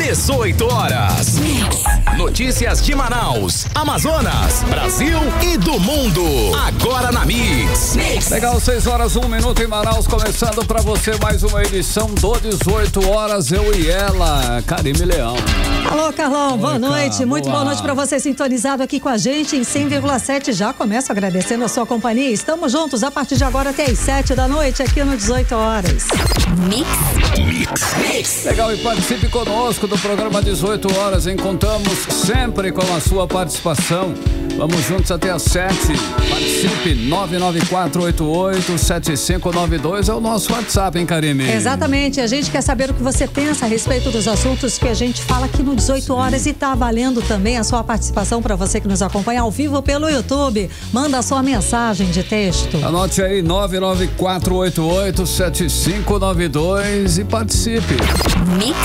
18 horas. Notícias de Manaus, Amazonas, Brasil e do mundo. Agora na Mix. Legal, 6 horas, 1 minuto em Manaus, começando pra você mais uma edição do 18 horas, eu e ela, Karime Leão. Alô, Carlão, boa noite, muito boa noite pra você sintonizado aqui com a gente em 100,7. Já começo agradecendo a sua companhia. Estamos juntos a partir de agora até as 7 da noite aqui no 18 horas. Mix. Legal, e participe conosco do programa 18 horas, hein? Contamos sempre com a sua participação. Vamos juntos até às 7. Participe, 994887592 é o nosso WhatsApp, hein, Karime? Exatamente, a gente quer saber o que você pensa a respeito dos assuntos que a gente fala aqui no 18 horas e tá valendo também a sua participação para você que nos acompanha ao vivo pelo YouTube. Manda a sua mensagem de texto. Anote aí, 994887592 e participe. Mix.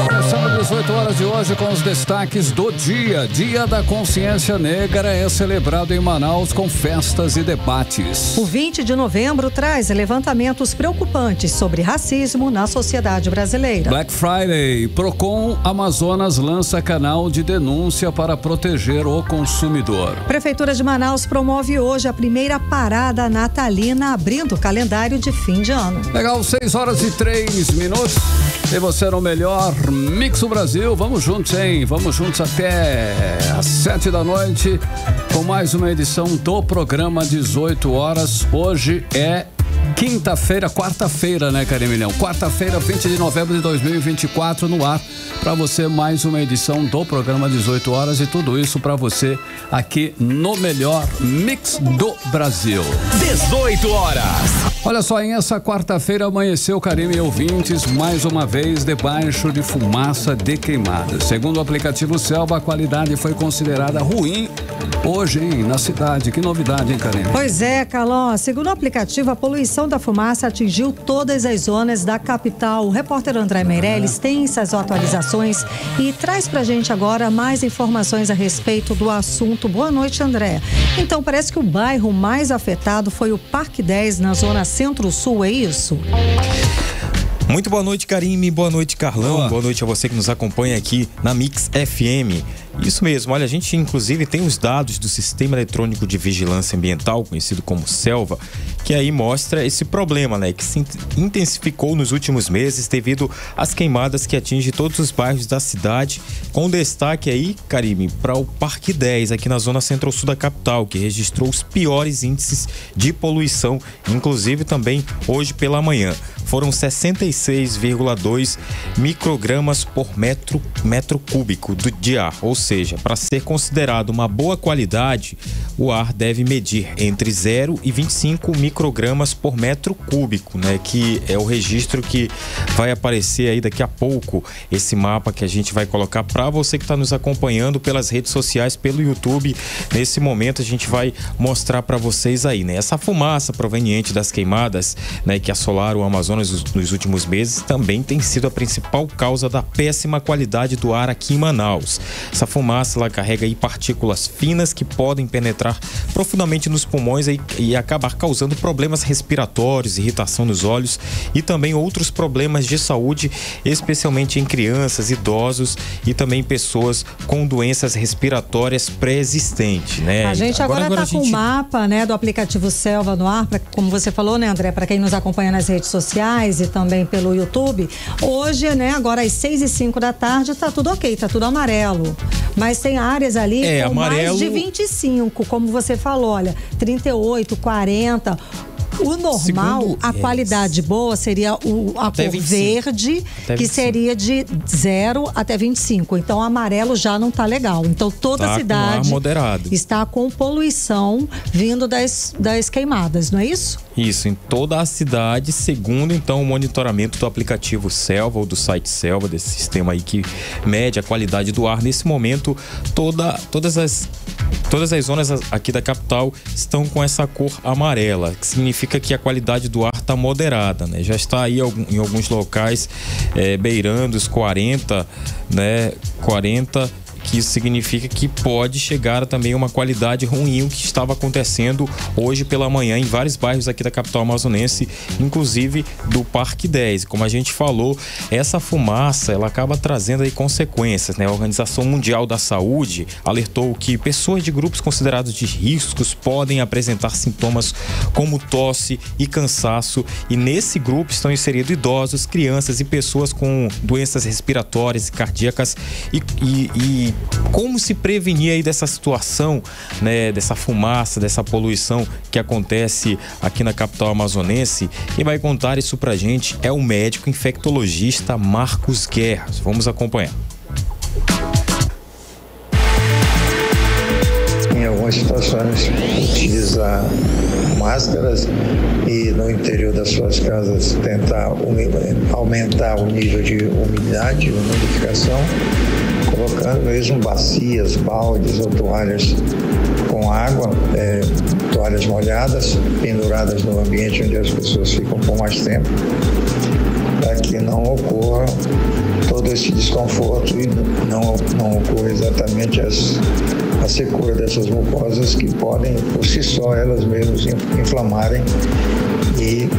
Começando às 18 horas de hoje com os destaques do dia. Dia da Consciência Negra é celebrado em Manaus com festas e debates. O 20 de novembro traz levantamentos preocupantes sobre racismo na sociedade brasileira. Black Friday, Procon Amazonas lança canal de denúncia para proteger o consumidor. Prefeitura de Manaus promove hoje a primeira parada natalina, abrindo o calendário de fim de ano. Legal, 6 horas e 3 minutos. E você no melhor Mix do Brasil. Vamos juntos, hein? Vamos juntos até às 7 da noite com mais uma edição do programa 18 horas. Hoje é quarta-feira, né, Karime Leão? Quarta-feira, 20 de novembro de 2024, no ar. Para você, mais uma edição do programa 18 horas e tudo isso para você aqui no melhor Mix do Brasil. 18 horas. Olha só, em essa quarta-feira amanheceu, Karime e ouvintes, mais uma vez debaixo de fumaça de queimada. Segundo o aplicativo Selva, a qualidade foi considerada ruim hoje, hein, na cidade. Que novidade, hein, Karime? Pois é, Carlão. Segundo o aplicativo, a poluição da fumaça atingiu todas as zonas da capital. O repórter André Meirelles tem essas atualizações e traz pra gente agora mais informações a respeito do assunto. Boa noite, André. Então, parece que o bairro mais afetado foi o Parque 10, na zona Centro-Sul, é isso? Muito boa noite, Karime. Boa noite, Carlão. Boa noite a você que nos acompanha aqui na Mix FM. Isso mesmo, olha, a gente inclusive tem os dados do Sistema Eletrônico de Vigilância Ambiental, conhecido como Selva, que aí mostra esse problema, né, que se intensificou nos últimos meses devido às queimadas que atingem todos os bairros da cidade, com destaque aí, Karime, para o Parque 10, aqui na zona centro-sul da capital, que registrou os piores índices de poluição, inclusive também hoje pela manhã. Foram 66,2 microgramas por metro cúbico de ar, ou seja, para ser considerado uma boa qualidade, o ar deve medir entre 0 e 25 microgramas por metro cúbico, né? Que é o registro que vai aparecer aí daqui a pouco, esse mapa que a gente vai colocar para você que está nos acompanhando pelas redes sociais, pelo YouTube. Nesse momento a gente vai mostrar para vocês aí, né? Essa fumaça proveniente das queimadas, né, que assolaram o Amazonas nos últimos meses, também tem sido a principal causa da péssima qualidade do ar aqui em Manaus. Essa fumaça, ela carrega aí partículas finas que podem penetrar profundamente nos pulmões e acabar causando problemas respiratórios, irritação nos olhos e também outros problemas de saúde, especialmente em crianças, idosos e também pessoas com doenças respiratórias pré-existentes, né? A gente agora tá com o mapa, né, do aplicativo Selva no ar, como você falou, né, André, para quem nos acompanha nas redes sociais e também pelo YouTube. Hoje, né, agora às 6h05 da tarde, tá tudo ok, tá tudo amarelo. Mas tem áreas ali com amarelo, mais de 25, como você falou, olha, 38, 40. O normal, a qualidade boa seria a cor 25. Verde, que 25. Seria de 0 até 25. Então, o amarelo já não tá legal. Então, toda a cidade está com poluição vindo das queimadas, não é isso? Isso, em toda a cidade, segundo então o monitoramento do aplicativo Selva ou do site Selva, desse sistema aí que mede a qualidade do ar. Nesse momento, todas as zonas aqui da capital estão com essa cor amarela, que significa que a qualidade do ar está moderada, né? Já está aí em alguns locais beirando os 40, né? 40 que isso significa que pode chegar também a uma qualidade ruim o que estava acontecendo hoje pela manhã em vários bairros aqui da capital amazonense, inclusive do Parque 10. Como a gente falou, essa fumaça ela acaba trazendo aí consequências, né? A Organização Mundial da Saúde alertou que pessoas de grupos considerados de riscos podem apresentar sintomas como tosse e cansaço, e nesse grupo estão inseridos idosos, crianças e pessoas com doenças respiratórias e cardíacas. E como se prevenir aí dessa situação, né, dessa fumaça, dessa poluição que acontece aqui na capital amazonense? Quem vai contar isso pra gente é o médico infectologista Marcos Guerra. Vamos acompanhar. Em algumas situações, utilizar máscaras e no interior das suas casas tentar aumentar o nível de umidade, umidificação, colocando mesmo bacias, baldes ou toalhas com água, toalhas molhadas, penduradas no ambiente onde as pessoas ficam por mais tempo, para que não ocorra todo esse desconforto e não ocorra exatamente a secura dessas mucosas que podem, por si só, elas mesmas inflamarem e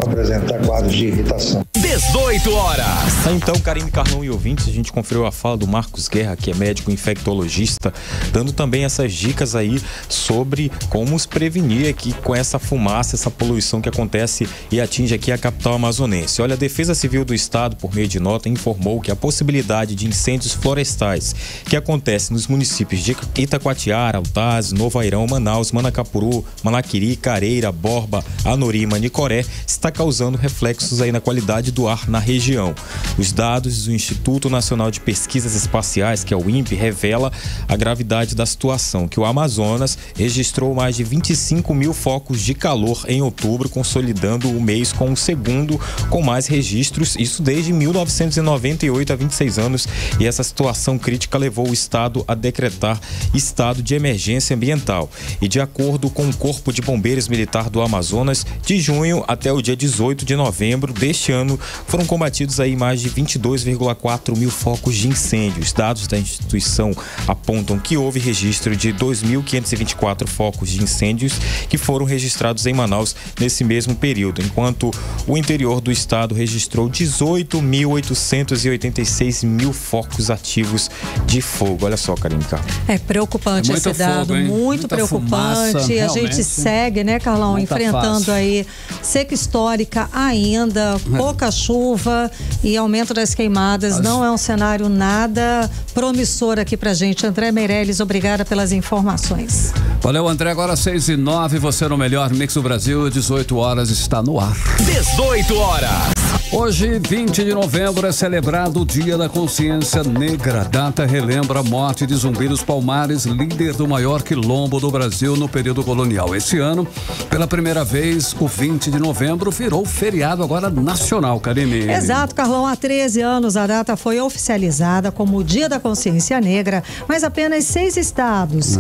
apresentar quadros de irritação. 18 horas. Então, Karine, Carlão e ouvintes, a gente conferiu a fala do Marcos Guerra, que é médico infectologista, dando também essas dicas aí sobre como se prevenir aqui com essa fumaça, essa poluição que acontece e atinge aqui a capital amazonense. Olha, a Defesa Civil do Estado, por meio de nota, informou que a possibilidade de incêndios florestais que acontecem nos municípios de Itacoatiara, Altaz, Novo Airão, Manaus, Manacapuru, Manaquiri, Careira, Borba, Anori, Manicoré, está causando reflexos aí na qualidade do ar na região. Os dados do Instituto Nacional de Pesquisas Espaciais, que é o INPE, revela a gravidade da situação, que o Amazonas registrou mais de 25 mil focos de calor em outubro, consolidando o mês com o segundo com mais registros, isso desde 1998, há 26 anos, e essa situação crítica levou o Estado a decretar estado de emergência ambiental. E de acordo com o Corpo de Bombeiros Militar do Amazonas, de junho até o dia 18 de novembro deste ano, foram combatidos aí mais de 22,4 mil focos de incêndio. Os dados da instituição apontam que houve registro de 2.524 focos de incêndios que foram registrados em Manaus nesse mesmo período, enquanto o interior do estado registrou 18.886 mil focos ativos de fogo. Olha só, Karine, Carlão. É preocupante esse dado, fogo, muito muita preocupante. Fumaça, a gente segue, né, Carlão, enfrentando aí seca histórica ainda, pouca chuva e aumento das queimadas. Não é um cenário nada promissor aqui pra gente. André Meirelles, obrigada pelas informações. Valeu, André. Agora 6h09, você no melhor Mix do Brasil, 18 horas, está no ar. 18 horas. Hoje, 20 de novembro, é celebrado o Dia da Consciência Negra. A data relembra a morte de Zumbi dos Palmares, líder do maior quilombo do Brasil no período colonial. Esse ano, pela primeira vez, o 20 de novembro virou feriado agora nacional, Karine. Exato, Carlão. Há 13 anos a data foi oficializada como o Dia da Consciência Negra, mas apenas 6 estados.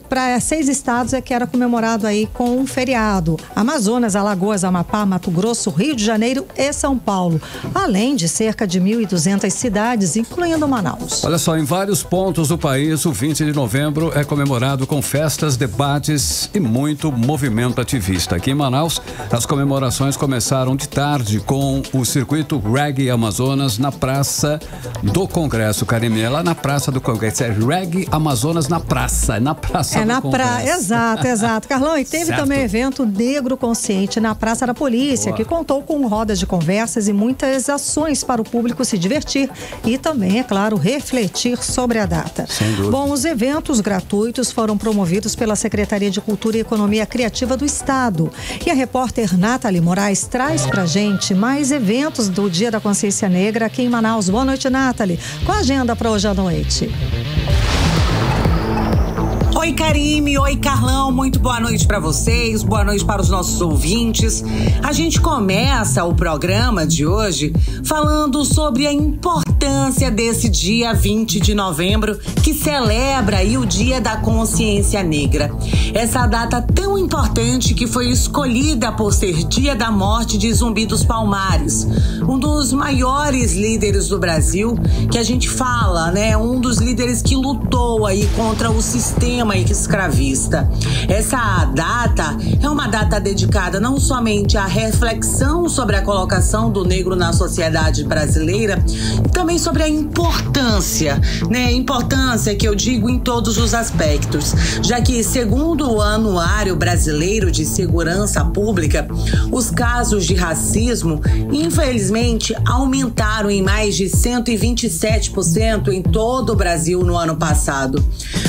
Para 6 estados é que era comemorado aí com um feriado: Amazonas, Alagoas, Amapá, Mato Grosso, Rio de Janeiro e São Paulo, além de cerca de 1.200 cidades, incluindo Manaus. Olha só, em vários pontos do país, o 20 de novembro é comemorado com festas, debates e muito movimento ativista. Aqui em Manaus, as comemorações começaram de tarde com o circuito Reggae Amazonas na Praça do Congresso. Karine, é lá na Praça do Congresso. É Reggae Amazonas na praça. É na Praça do Congresso. Exato. Carlão, e teve também evento Negro Consciente na Praça da Polícia, que contou com rodas de conversas e muitas ações para o público se divertir e também, é claro, refletir sobre a data. Sem dúvida. Bom, os eventos gratuitos foram promovidos pela Secretaria de Cultura e Economia Criativa do Estado. E a repórter Nathalie Moraes traz pra gente mais eventos do Dia da Consciência Negra aqui em Manaus. Boa noite, Nathalie. Qual a agenda para hoje à noite? Oi, Karime, oi, Carlão, muito boa noite para vocês, boa noite para os nossos ouvintes. A gente começa o programa de hoje falando sobre a importância desse dia 20 de novembro, que celebra aí o Dia da Consciência Negra. Essa data tão importante que foi escolhida por ser dia da morte de Zumbi dos Palmares, um dos maiores líderes do Brasil, que a gente fala, né, um dos líderes que lutou aí contra o sistema escravista. Essa data é uma data dedicada não somente à reflexão sobre a colocação do negro na sociedade brasileira, também sobre a importância, né? Importância que eu digo em todos os aspectos, já que, segundo o Anuário Brasileiro de Segurança Pública, os casos de racismo, infelizmente, aumentaram em mais de 127% em todo o Brasil no ano passado.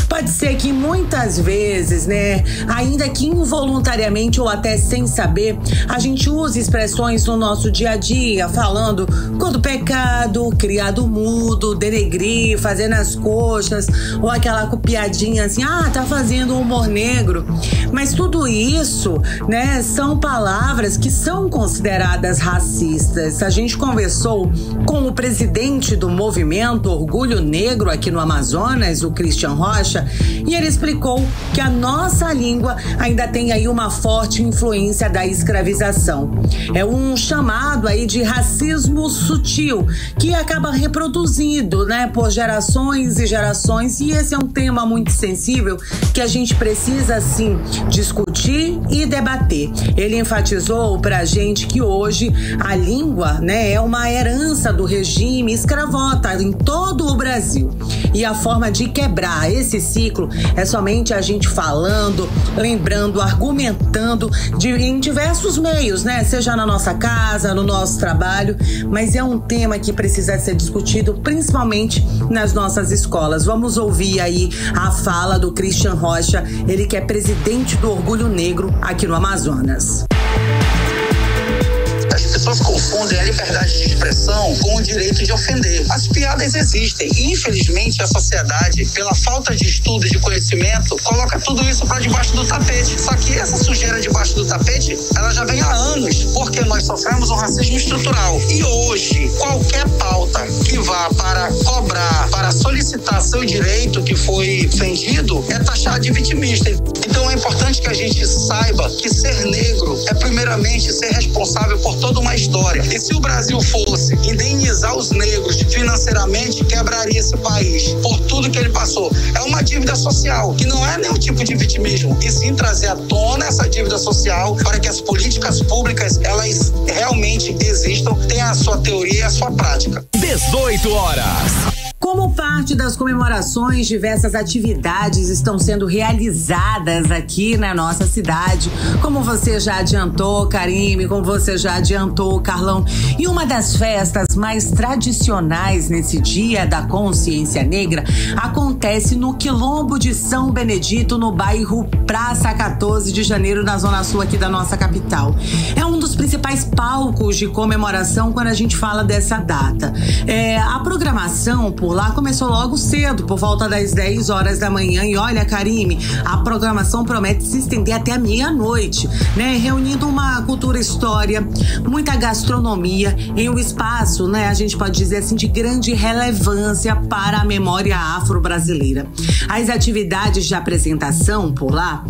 Pode ser que muitas vezes, né, ainda que involuntariamente ou até sem saber, a gente use expressões no nosso dia a dia, falando cor do pecado, criado mudo, denegrir, fazer nas coxas, ou aquela piadinha assim, tá fazendo humor negro. Mas tudo isso, né, são palavras que são consideradas racistas. A gente conversou com o presidente do movimento Orgulho Negro aqui no Amazonas, o Christian Rocha, e ele explicou que a nossa língua ainda tem aí uma forte influência da escravização. É um chamado aí de racismo sutil, que acaba reproduzido, né, por gerações e gerações, e esse é um tema muito sensível que a gente precisa, sim, discutir e debater. Ele enfatizou pra gente que hoje a língua, né, é uma herança do regime escravota em todo o Brasil. E a forma de quebrar esse ciclo é somente a gente falando, lembrando, argumentando em diversos meios, né? Seja na nossa casa, no nosso trabalho, mas é um tema que precisa ser discutido principalmente nas nossas escolas. Vamos ouvir aí a fala do Christian Rocha, ele que é presidente do Orgulho Negro aqui no Amazonas. As pessoas confundem a liberdade de expressão com o direito de ofender. As piadas existem. Infelizmente, a sociedade, pela falta de estudo e de conhecimento, coloca tudo isso para debaixo do tapete. Só que essa sujeira debaixo do tapete, ela já vem há anos, porque nós sofremos um racismo estrutural. E hoje, qualquer pauta que vá para cobrar, para solicitar seu direito que foi ofendido, é taxado de vitimista. Então é importante que a gente saiba que ser negro é primeiramente ser responsável por toda uma história. E se o Brasil fosse indenizar os negros financeiramente, quebraria esse país por tudo que ele passou. É uma dívida social, que não é nenhum tipo de vitimismo, e sim trazer à tona essa dívida social para que as políticas públicas, elas realmente existam, tenham a sua teoria e a sua prática. 18 horas. Como parte das comemorações, diversas atividades estão sendo realizadas aqui na nossa cidade. Como você já adiantou, Karime, como você já adiantou, Carlão. E uma das festas mais tradicionais nesse Dia da Consciência Negra acontece no Quilombo de São Benedito, no bairro Praça 14 de Janeiro, na Zona Sul aqui da nossa capital. É um dos principais palcos de comemoração quando a gente fala dessa data. A programação por lá começou logo cedo, por volta das 10 horas da manhã, e olha, Karime, a programação promete se estender até a meia-noite, né? Reunindo uma cultura, história, muita gastronomia em um espaço, né? A gente pode dizer assim, de grande relevância para a memória afro-brasileira. As atividades de apresentação por lá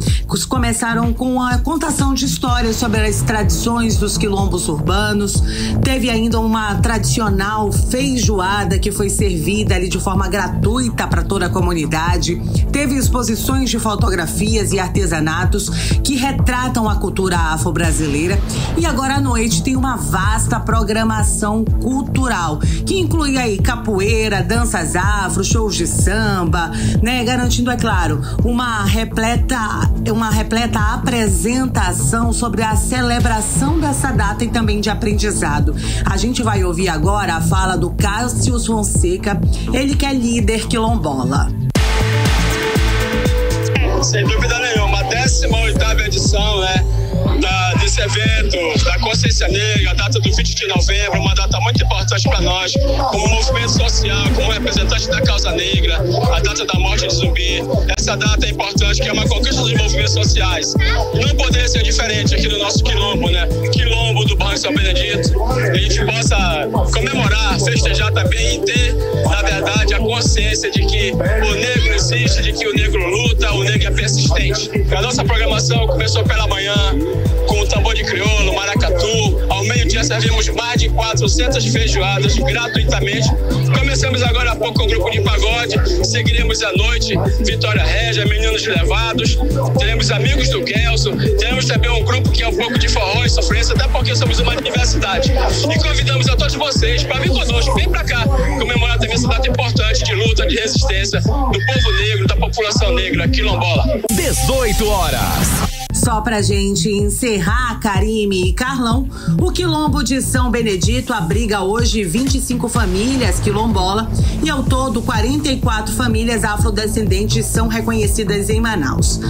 começaram com a contação de histórias sobre as tradições dos quilombos urbanos. Teve ainda uma tradicional feijoada que foi servida ali de forma gratuita para toda a comunidade. Teve exposições de fotografias e artesanatos que retratam a cultura afro-brasileira. E agora à noite tem uma vasta programação cultural, que inclui aí capoeira, danças afro, shows de samba, né? Garantindo, é claro, uma repleta apresentação sobre a celebração dessa data e também de aprendizado. A gente vai ouvir agora a fala do Cássio Fonseca, ele que é líder quilombola. Sem dúvida nenhuma, a 18ª edição, né, desse esse evento da Consciência Negra, a data do 20 de novembro, uma data muito importante para nós, como movimento social, como representante da causa negra, a data da morte de Zumbi. Essa data é importante, que é uma conquista dos movimentos sociais. Não poderia ser diferente aqui no nosso quilombo, né? Quilombo do Barranco São Benedito. A gente possa comemorar, festejar também e ter, na verdade, a consciência de que o negro existe, de que o negro luta, o negro é persistente. A nossa programação começou pela manhã com o tambor de crioulo, maracatu. Ao meio-dia servimos mais de 400 feijoadas gratuitamente. Começamos agora há pouco com um grupo de pagode. Seguiremos à noite Vitória Régia, Meninos Levados. Teremos amigos do Gelson. Teremos também um grupo que é um pouco de forró e sofrência, até porque somos uma universidade. E convidamos a todos vocês para vir conosco, vem para cá, comemorar também essa data importante de luta, de resistência do povo negro, da população negra quilombola. 18 horas. Só pra gente encerrar, Karime e Carlão, o Quilombo de São Benedito abriga hoje 25 famílias quilombola e ao todo 44 famílias afrodescendentes são reconhecidas em Manaus.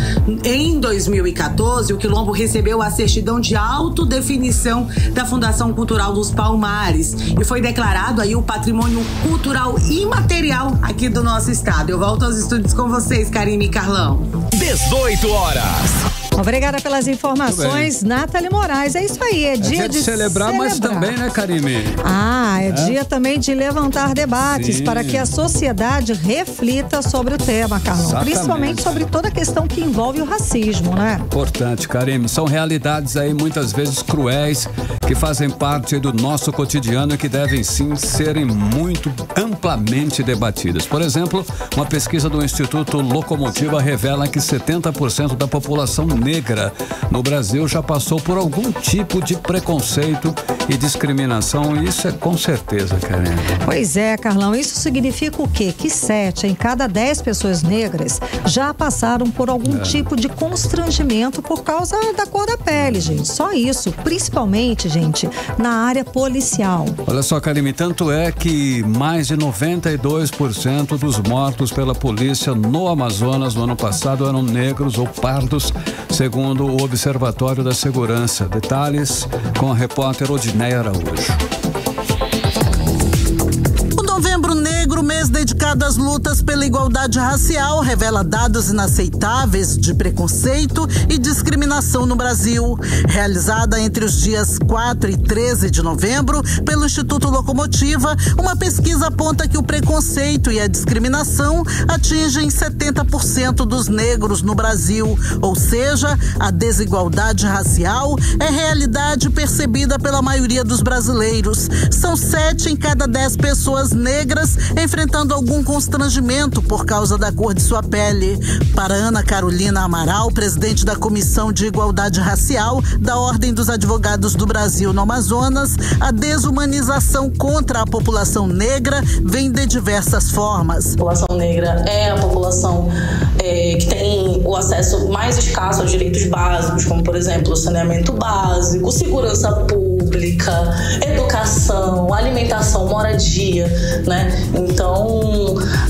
Em 2014, o Quilombo recebeu a certidão de autodefinição da Fundação Cultural dos Palmares e foi declarado aí o patrimônio cultural imaterial aqui do nosso estado. Eu volto aos estúdios com vocês, Karime e Carlão. 18 horas. Obrigada pelas informações, Nathalie Moraes. É isso aí, é dia de celebrar, mas também, né, Karime? É dia também de levantar debates para que a sociedade reflita sobre o tema, Carlão. Exatamente. Principalmente sobre toda a questão que envolve o racismo, né? Importante, Karime. São realidades aí muitas vezes cruéis que fazem parte do nosso cotidiano e que devem sim serem muito amplamente debatidas. Por exemplo, uma pesquisa do Instituto Locomotiva revela que 70% da população negra no Brasil já passou por algum tipo de preconceito e discriminação. Isso é com certeza, Karine. Pois é, Carlão. Isso significa o quê? Que 7 em cada 10 pessoas negras já passaram por algum tipo de constrangimento por causa da cor da pele, gente. Só isso. Principalmente, gente, na área policial. Olha só, Karine, tanto é que mais de 92% dos mortos pela polícia no Amazonas no ano passado eram negros ou pardos, segundo o Observatório da Segurança. Detalhes com a repórter Odineia Araújo. Novembro Negro, mês dedicado às lutas pela igualdade racial, revela dados inaceitáveis de preconceito e discriminação no Brasil. Realizada entre os dias 4 e 13 de novembro pelo Instituto Locomotiva, uma pesquisa aponta que o preconceito e a discriminação atingem 70% dos negros no Brasil. Ou seja, a desigualdade racial é realidade percebida pela maioria dos brasileiros. São 7 em cada 10 pessoas negras enfrentando algum constrangimento por causa da cor de sua pele. Para Ana Carolina Amaral, presidente da Comissão de Igualdade Racial da Ordem dos Advogados do Brasil no Amazonas, a desumanização contra a população negra vem de diversas formas. A população negra é a população que tem o acesso mais escasso aos direitos básicos, como, por exemplo, saneamento básico, segurança pública, educação, alimentação, moradia, né? Então,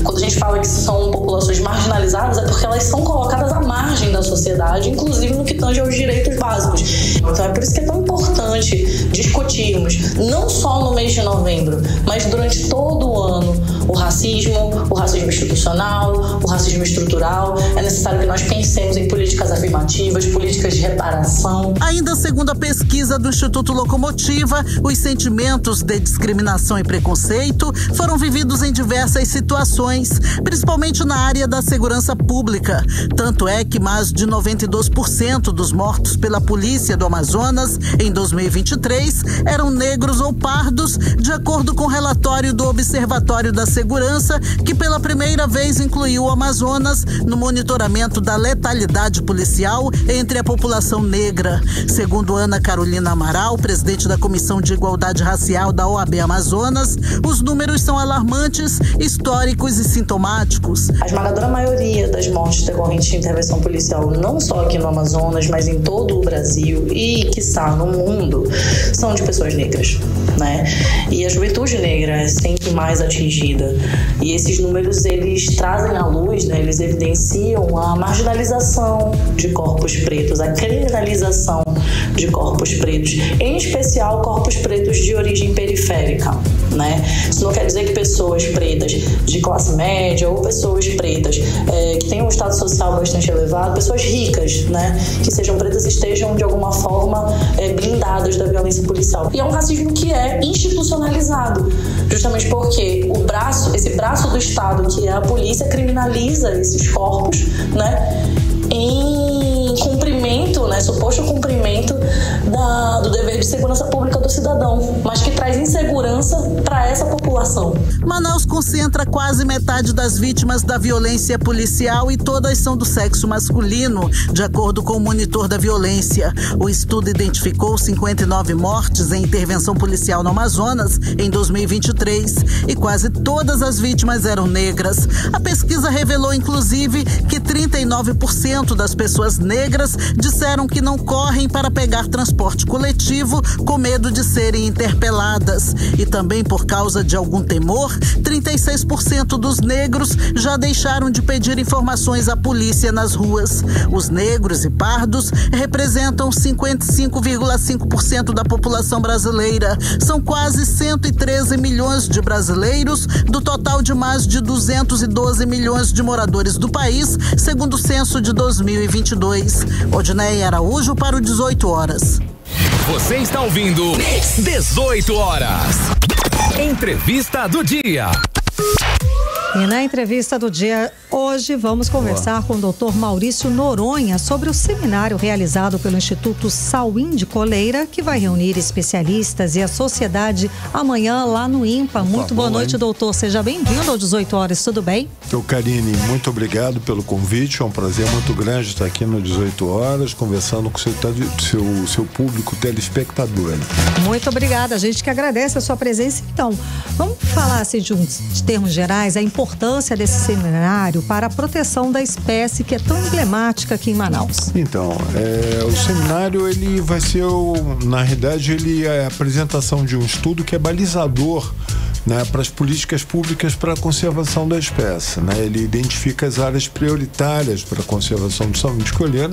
quando a gente fala que são populações marginalizadas, é porque elas são colocadas à margem da sociedade, inclusive no que tange aos direitos básicos. Então, é por isso que é tão importante discutirmos, não só no mês de novembro, mas durante todo o ano, o racismo institucional, o racismo estrutural. É necessário que nós pensemos em políticas afirmativas, políticas de reparação. Ainda segundo a pesquisa do Instituto Locomotiva, os sentimentos de discriminação e preconceito foram vividos em diversas situações, principalmente na área da segurança pública. Tanto é que mais de 92% dos mortos pela polícia do Amazonas em 2023 eram negros ou pardos, de acordo com o relatório do Observatório da Segurança, que pela primeira vez incluiu o Amazonas no monitoramento da letalidade policial entre a população negra. Segundo Ana Carolina Amaral, presidente da Comissão de Igualdade Racial da OAB Amazonas, os números são alarmantes, históricos e sintomáticos. A esmagadora maioria das mortes decorrentes de intervenção policial, não só aqui no Amazonas, mas em todo o Brasil e, quiçá, no mundo, são de pessoas negras, né? E a juventude negra é sempre mais atingida E esses números, eles trazem à luz, né, eles evidenciam a marginalização de corpos pretos, a criminalização de corpos pretos, em especial corpos pretos de origem periférica, né? Isso não quer dizer que pessoas pretas de classe média ou pessoas pretas que têm um estado social bastante elevado, pessoas ricas, né, que sejam pretas, estejam de alguma forma blindadas da violência policial. E é um racismo que é institucionalizado, justamente porque esse braço do Estado, que é a polícia, criminaliza esses corpos, né, em cumprimento, né, suposto cumprimento do dever de segurança pública do cidadão, mas que traz insegurança para essa população. Manaus concentra quase metade das vítimas da violência policial e todas são do sexo masculino, de acordo com o monitor da violência. O estudo identificou 59 mortes em intervenção policial no Amazonas em 2023 e quase todas as vítimas eram negras. A pesquisa revelou, inclusive, que 39% das pessoas negras disseram que não correm para pegar transporte coletivo com medo de serem interpeladas. E também por causa de algum temor, 36% dos negros já deixaram de pedir informações à polícia nas ruas. Os negros e pardos representam 55,5% da população brasileira. São quase 113 milhões de brasileiros, do total de mais de 212 milhões de moradores do país, segundo o censo de 2022. Odneia Araújo para o 18 horas. Você está ouvindo 18 horas. Entrevista do dia. E na entrevista do dia, hoje vamos conversar com o Dr. Maurício Noronha sobre o seminário realizado pelo Instituto Sauim de Coleira, que vai reunir especialistas e a sociedade amanhã lá no INPA. Muito boa noite, doutor. Seja bem-vindo ao 18 horas, tudo bem? Karine, muito obrigado pelo convite. É um prazer muito grande estar aqui no 18 horas, conversando com o seu público telespectador. Muito obrigada. A gente que agradece a sua presença. Então, vamos falar assim de termos gerais, a importância desse seminário para a proteção da espécie que é tão emblemática aqui em Manaus. Então, o seminário, ele vai ser, na realidade, ele é a apresentação de um estudo que é balizador, né, para as políticas públicas para a conservação da espécie, né? Ele identifica as áreas prioritárias para a conservação do Sauim de Coleira,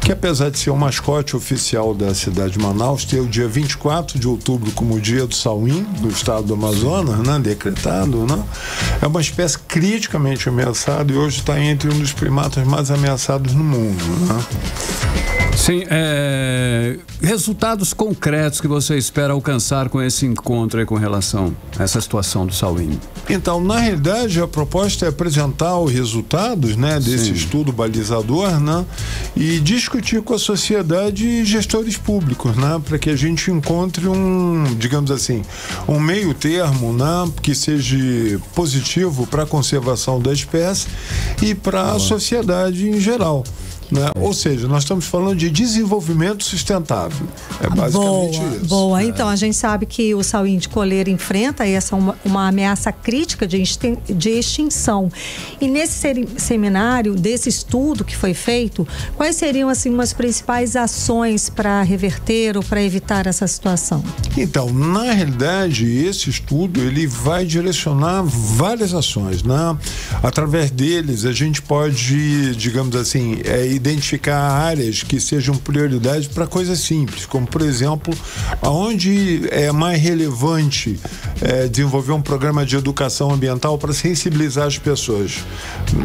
que apesar de ser o mascote oficial da cidade de Manaus, tem o dia 24 de outubro como o dia do Sauim, do estado do Amazonas, né, decretado, né? É uma espécie criticamente ameaçada e hoje está entre um dos primatas mais ameaçados no mundo, né? Sim, resultados concretos que você espera alcançar com esse encontro aí com relação a essa situação do Sauim? Então, na realidade, a proposta é apresentar os resultados, né, desse estudo balizador, né, e discutir com a sociedade e gestores públicos, né, para que a gente encontre digamos assim, um meio termo, né, que seja positivo para a conservação da espécie e para a sociedade em geral. Né? Ou seja, nós estamos falando de desenvolvimento sustentável. É basicamente isso. Boa. Então, a gente sabe que o Sauim de Coleira enfrenta uma ameaça crítica de extinção. E nesse seminário, desse estudo que foi feito, quais seriam assim umas principais ações para reverter ou para evitar essa situação? Então, na realidade, esse estudo ele vai direcionar várias ações, né? Através deles, a gente pode, digamos assim, identificar áreas que sejam prioridade para coisas simples, como, por exemplo, aonde é mais relevante desenvolver um programa de educação ambiental para sensibilizar as pessoas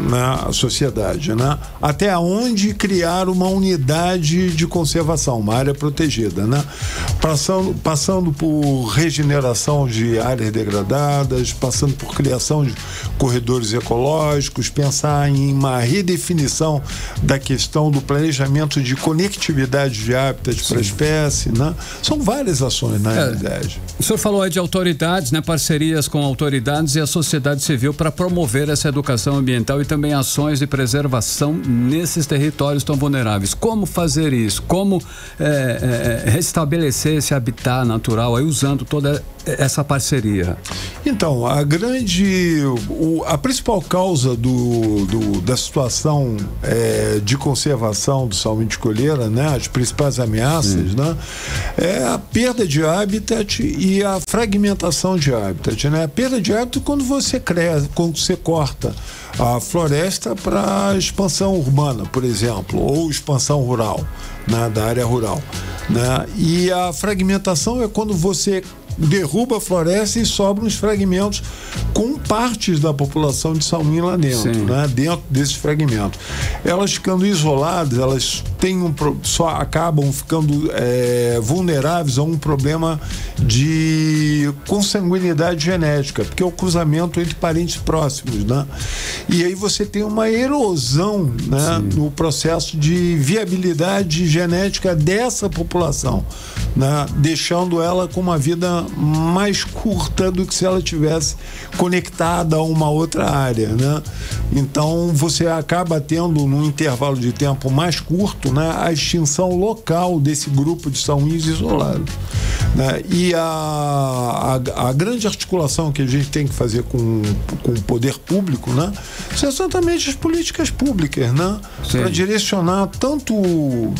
na sociedade, né? Até onde criar uma unidade de conservação, uma área protegida, né? Passando por regeneração de áreas degradadas, passando por criação de corredores ecológicos, pensar em uma redefinição da questão do planejamento de conectividade de hábitats para a espécie, né? São várias ações, na realidade. O senhor falou aí de autoridades, né? Parcerias com autoridades e a sociedade civil para promover essa educação ambiental e também ações de preservação nesses territórios tão vulneráveis. Como fazer isso? Como restabelecer esse habitat natural aí usando toda essa parceria? Então, a principal causa da situação de conservação do salmão de coleira, né, as principais ameaças, né, é a perda de habitat e a fragmentação de habitat, né? A perda de habitat quando você corta a floresta para expansão urbana, por exemplo, ou expansão rural, né, da área rural, né? E a fragmentação é quando você derruba a floresta e sobram os fragmentos com partes da população de salmim lá dentro, né? Dentro desses fragmentos. Elas ficando isoladas, elas só acabam ficando vulneráveis a um problema de consanguinidade genética, porque é o cruzamento entre parentes próximos, né? E aí você tem uma erosão, né, no processo de viabilidade genética dessa população, né, deixando ela com uma vida mais curta do que se ela tivesse conectada a uma outra área, né? Então você acaba tendo num intervalo de tempo mais curto, né, a extinção local desse grupo de salmins isolados, né? E a grande articulação que a gente tem que fazer com o poder público, né, são exatamente as políticas públicas, né, para direcionar tanto,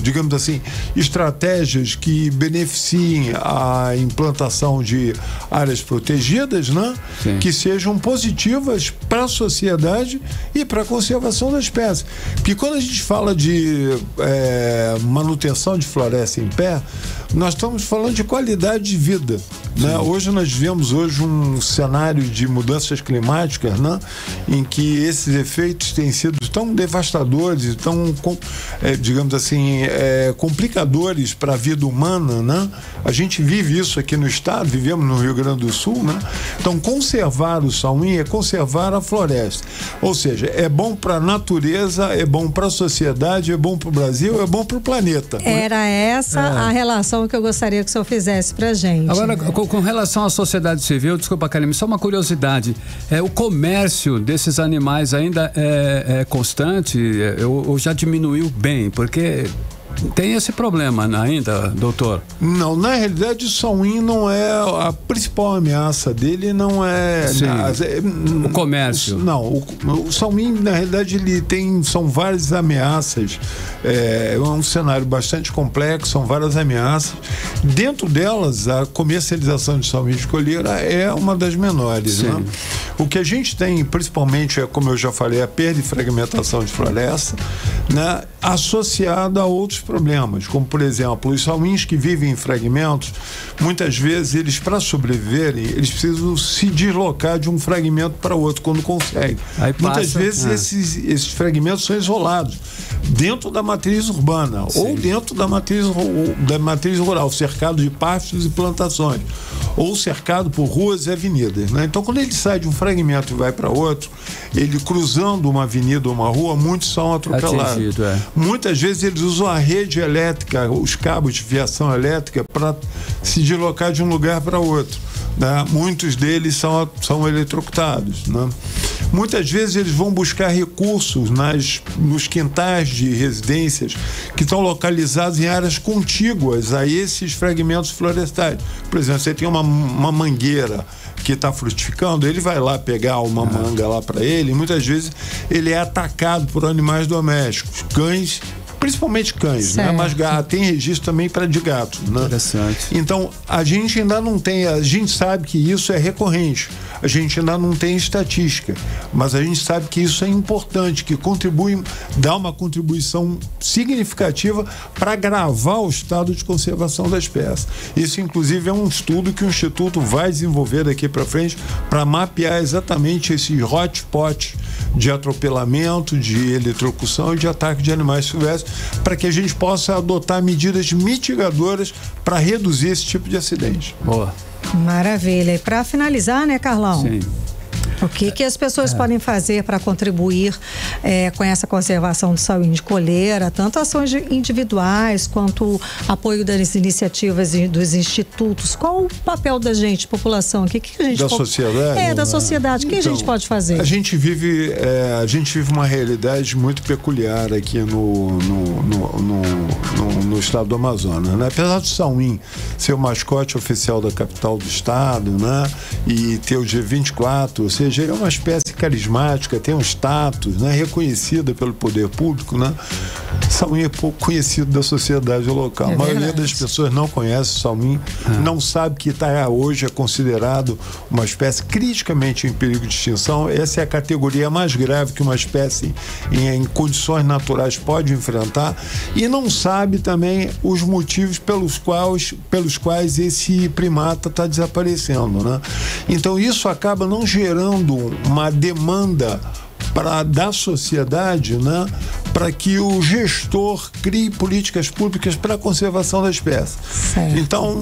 digamos assim, estratégias que beneficiem a implantação de áreas protegidas, né, que sejam positivas para a sociedade e para a conservação da espécie. Porque quando a gente fala de manutenção de floresta em pé, nós estamos falando de qualidade de vida, né? Hoje nós vivemos um cenário de mudanças climáticas, né, em que esses efeitos têm sido tão devastadores, tão, digamos assim, complicadores para a vida humana, né? A gente vive isso aqui no estado, vivemos no Rio Grande do Sul, né? Então, conservar o salmim é conservar a floresta. Ou seja, é bom para a natureza, é bom para a sociedade, é bom para o Brasil, é bom para o planeta. Era essa a relação que eu gostaria que o senhor fizesse pra gente. Agora, com relação à sociedade civil, desculpa, Karime, só uma curiosidade, o comércio desses animais ainda é constante ou já diminuiu bem? Porque tem esse problema ainda, doutor? Não, na realidade o salmim não é a principal ameaça dele, não é... o comércio. O salmim, na realidade, são várias ameaças, é um cenário bastante complexo, são várias ameaças. Dentro delas, a comercialização de salmim de coleira é uma das menores, né? O que a gente tem, principalmente, como eu já falei, a perda e fragmentação de floresta, né, associada a outros problemas, como, por exemplo, os salmins que vivem em fragmentos, muitas vezes, eles, para sobreviverem, eles precisam se deslocar de um fragmento para outro, quando conseguem. Muitas vezes, esses fragmentos são isolados dentro da matriz urbana ou dentro da matriz rural, cercado de pastos e plantações, ou cercado por ruas e avenidas, né? Então, quando ele sai de um fragmento e vai para outro, ele cruzando uma avenida ou uma rua, muitos são atropelados. Muitas vezes eles usam a rede elétrica, os cabos de fiação elétrica, para se deslocar de um lugar para outro, né? Muitos deles são eletrocutados, né? Muitas vezes eles vão buscar recursos nos quintais de residências que estão localizados em áreas contíguas a esses fragmentos florestais. Por exemplo, você tem uma mangueira que está frutificando, ele vai lá pegar uma manga lá para ele, e muitas vezes ele é atacado por animais domésticos, cães, principalmente cães, né? Mas tem registro também de gatos, né? Interessante. Então, a gente ainda não tem, a gente sabe que isso é recorrente, a gente ainda não tem estatística, mas a gente sabe que isso é importante, que dá uma contribuição significativa para agravar o estado de conservação da espécie. Isso, inclusive, é um estudo que o Instituto vai desenvolver daqui para frente para mapear exatamente esse hotspot de atropelamento, de eletrocução e de ataque de animais silvestres, para que a gente possa adotar medidas mitigadoras para reduzir esse tipo de acidente. Boa. Maravilha. E para finalizar, né, Carlão? Sim. O que as pessoas podem fazer para contribuir com essa conservação do sauinho de coleira, tanto ações individuais quanto apoio das iniciativas dos institutos? Qual o papel da gente, população? O que a gente da sociedade? Da sociedade. O que a gente pode fazer? A gente vive uma realidade muito peculiar aqui no estado do Amazonas, né? Apesar do sauim ser o mascote oficial da capital do estado, né? E ter o G24, ou seja, ele é uma espécie carismática, tem um status, né? Reconhecida pelo poder público, né? Sauim é pouco conhecido da sociedade local. A maioria das pessoas não conhece o sauim, não sabe que hoje é considerado uma espécie criticamente em perigo de extinção. Essa é a categoria mais grave que uma espécie em condições naturais pode enfrentar, e não sabe também os motivos pelos quais esse primata está desaparecendo, né? Então isso acaba não gerando uma demanda da sociedade, né, para que o gestor crie políticas públicas para a conservação da espécie. Certo, então,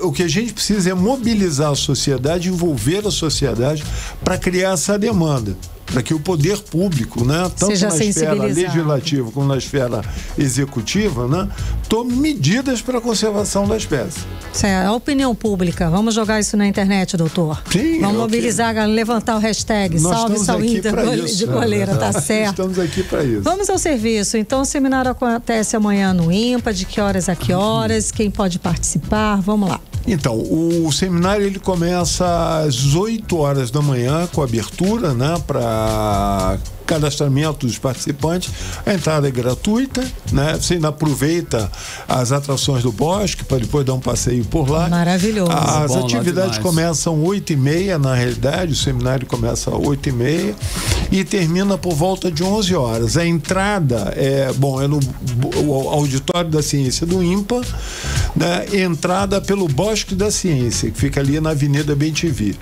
o que a gente precisa é mobilizar a sociedade, envolver a sociedade para criar essa demanda, para que o poder público, né, tanto na esfera legislativa como na esfera executiva, né, tome medidas para a conservação da espécie. Certo. A opinião pública, vamos jogar isso na internet, doutor? Sim. Vamos mobilizar, levantar o hashtag Salve Sauinho de Coleira, tá certo? Estamos aqui para isso. Vamos ao serviço. Então, o seminário acontece amanhã no INPA, de que horas a que horas? Quem pode participar? Vamos lá. Então, o seminário ele começa às 8 horas da manhã com a abertura, né, para cadastramento dos participantes. A entrada é gratuita, né? Você ainda aproveita as atrações do bosque para depois dar um passeio por lá. Maravilhoso. As atividades começam 8h30, na realidade, o seminário começa às 8h30 e termina por volta de 11 horas. A entrada é no Auditório da Ciência do INPA, né? Entrada pelo Bosque da Ciência, que fica ali na Avenida Bem-TV.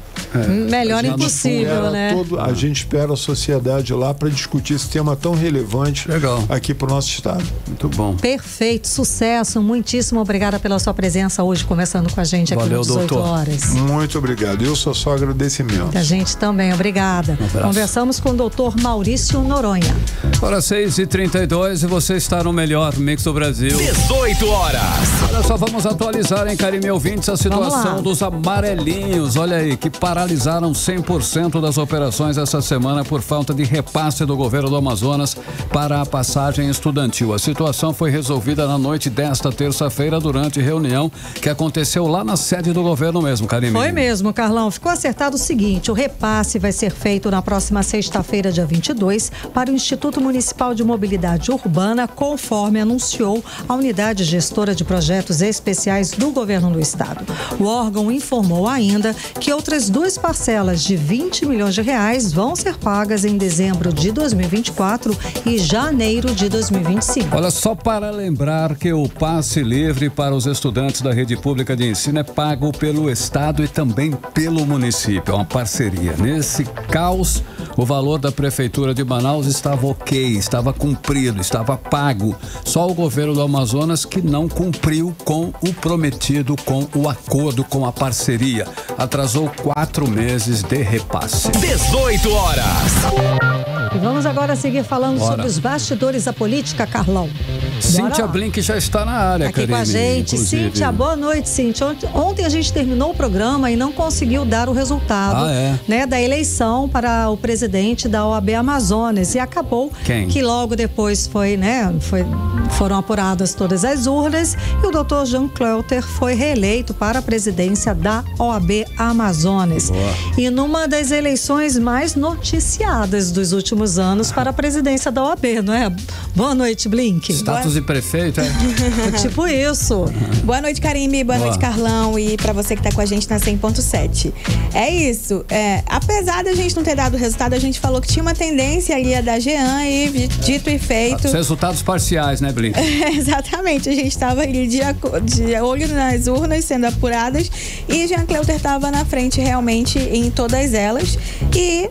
Melhor impossível, né? A gente espera a sociedade lá para discutir esse tema tão relevante aqui para o nosso estado. Muito bom. Perfeito, sucesso, muitíssimo obrigada pela sua presença hoje conversando com a gente aqui às 18 horas. Muito obrigado, eu só agradecimento. A gente também, obrigada. Conversamos com o doutor Maurício Noronha. Agora 6h32 e você está no melhor Mix do Brasil. 18 horas. Olha só, vamos atualizar, hein, Karime ouvintes, a situação dos amarelinhos. Olha aí, que paralisaram 100% das operações essa semana por falta de repasse do governo do Amazonas para a passagem estudantil. A situação foi resolvida na noite desta terça-feira durante reunião que aconteceu lá na sede do governo mesmo, Karime. Foi mesmo, Carlão. Ficou acertado o seguinte: o repasse vai ser feito na próxima sexta-feira, dia 22, para o Instituto Municipal de Mobilidade Urbana, conforme anunciou a unidade gestora de projetos especiais do governo do estado. O órgão informou ainda que outras 2 parcelas de 20 milhões de reais vão ser pagas em dezembro de 2024 e janeiro de 2025. Olha, só para lembrar que o passe livre para os estudantes da rede pública de ensino é pago pelo estado e também pelo município. É uma parceria. Nesse caos, o valor da prefeitura de Manaus estava estava cumprido, estava pago. Só o governo do Amazonas que não cumpriu com o prometido, com o acordo, com a parceria. Atrasou 4 meses de repasse. 18 horas. E vamos agora seguir falando sobre os bastidores da política, Carlão. Cíntia Blink já está na área, aqui com a gente. Inclusive. Cíntia, boa noite, Cíntia. Ontem a gente terminou o programa e não conseguiu dar o resultado né, da eleição para o presidente da OAB Amazonas. E acabou que logo depois foram apuradas todas as urnas e o doutor Jean Cleuter foi reeleito para a presidência da OAB Amazonas. E numa das eleições mais noticiadas dos últimos anos para a presidência da OAB, não é? Boa noite, Blink. Status de prefeito, é? Tipo isso. Boa noite, Karime. Boa noite, Carlão. E pra você que tá com a gente na 100.7. É isso. Apesar da gente não ter dado o resultado, a gente falou que tinha uma tendência ali a da Jean e dito e feito. Os resultados parciais, né, Blink? Exatamente. A gente estava ali de olho nas urnas sendo apuradas e Jean Cleuter estava na frente realmente em todas elas. E,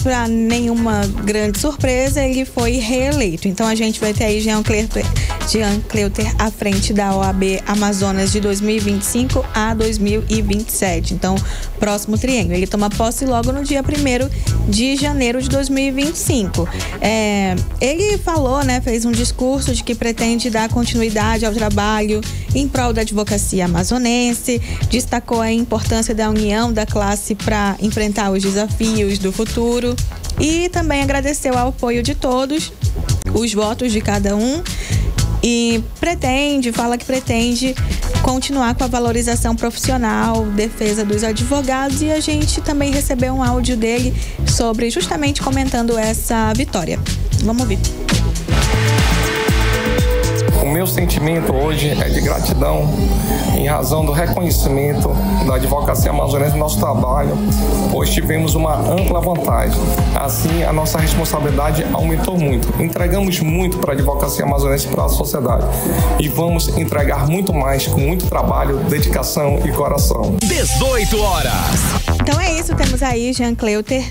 para nenhuma grande surpresa, ele foi reeleito. Então a gente vai ter aí Jean Cleuter Jean Cleuter à frente da OAB Amazonas de 2025 a 2027. Então, próximo triênio. Ele toma posse logo no dia 1º de janeiro de 2025. Ele falou, né, fez um discurso de que pretende dar continuidade ao trabalho em prol da advocacia amazonense, destacou a importância da união da classe para enfrentar os desafios do futuro e também agradeceu ao apoio de todos, os votos de cada um, e fala que pretende continuar com a valorização profissional, defesa dos advogados, e a gente também recebeu um áudio dele sobre justamente comentando essa vitória. Vamos ouvir. O meu sentimento hoje é de gratidão em razão do reconhecimento da advocacia amazonense no nosso trabalho, pois tivemos uma ampla vantagem. Assim, a nossa responsabilidade aumentou muito. Entregamos muito para a advocacia amazonense e para a sociedade. E vamos entregar muito mais com muito trabalho, dedicação e coração. 18 horas. Então é isso, temos aí Jean Cleuter,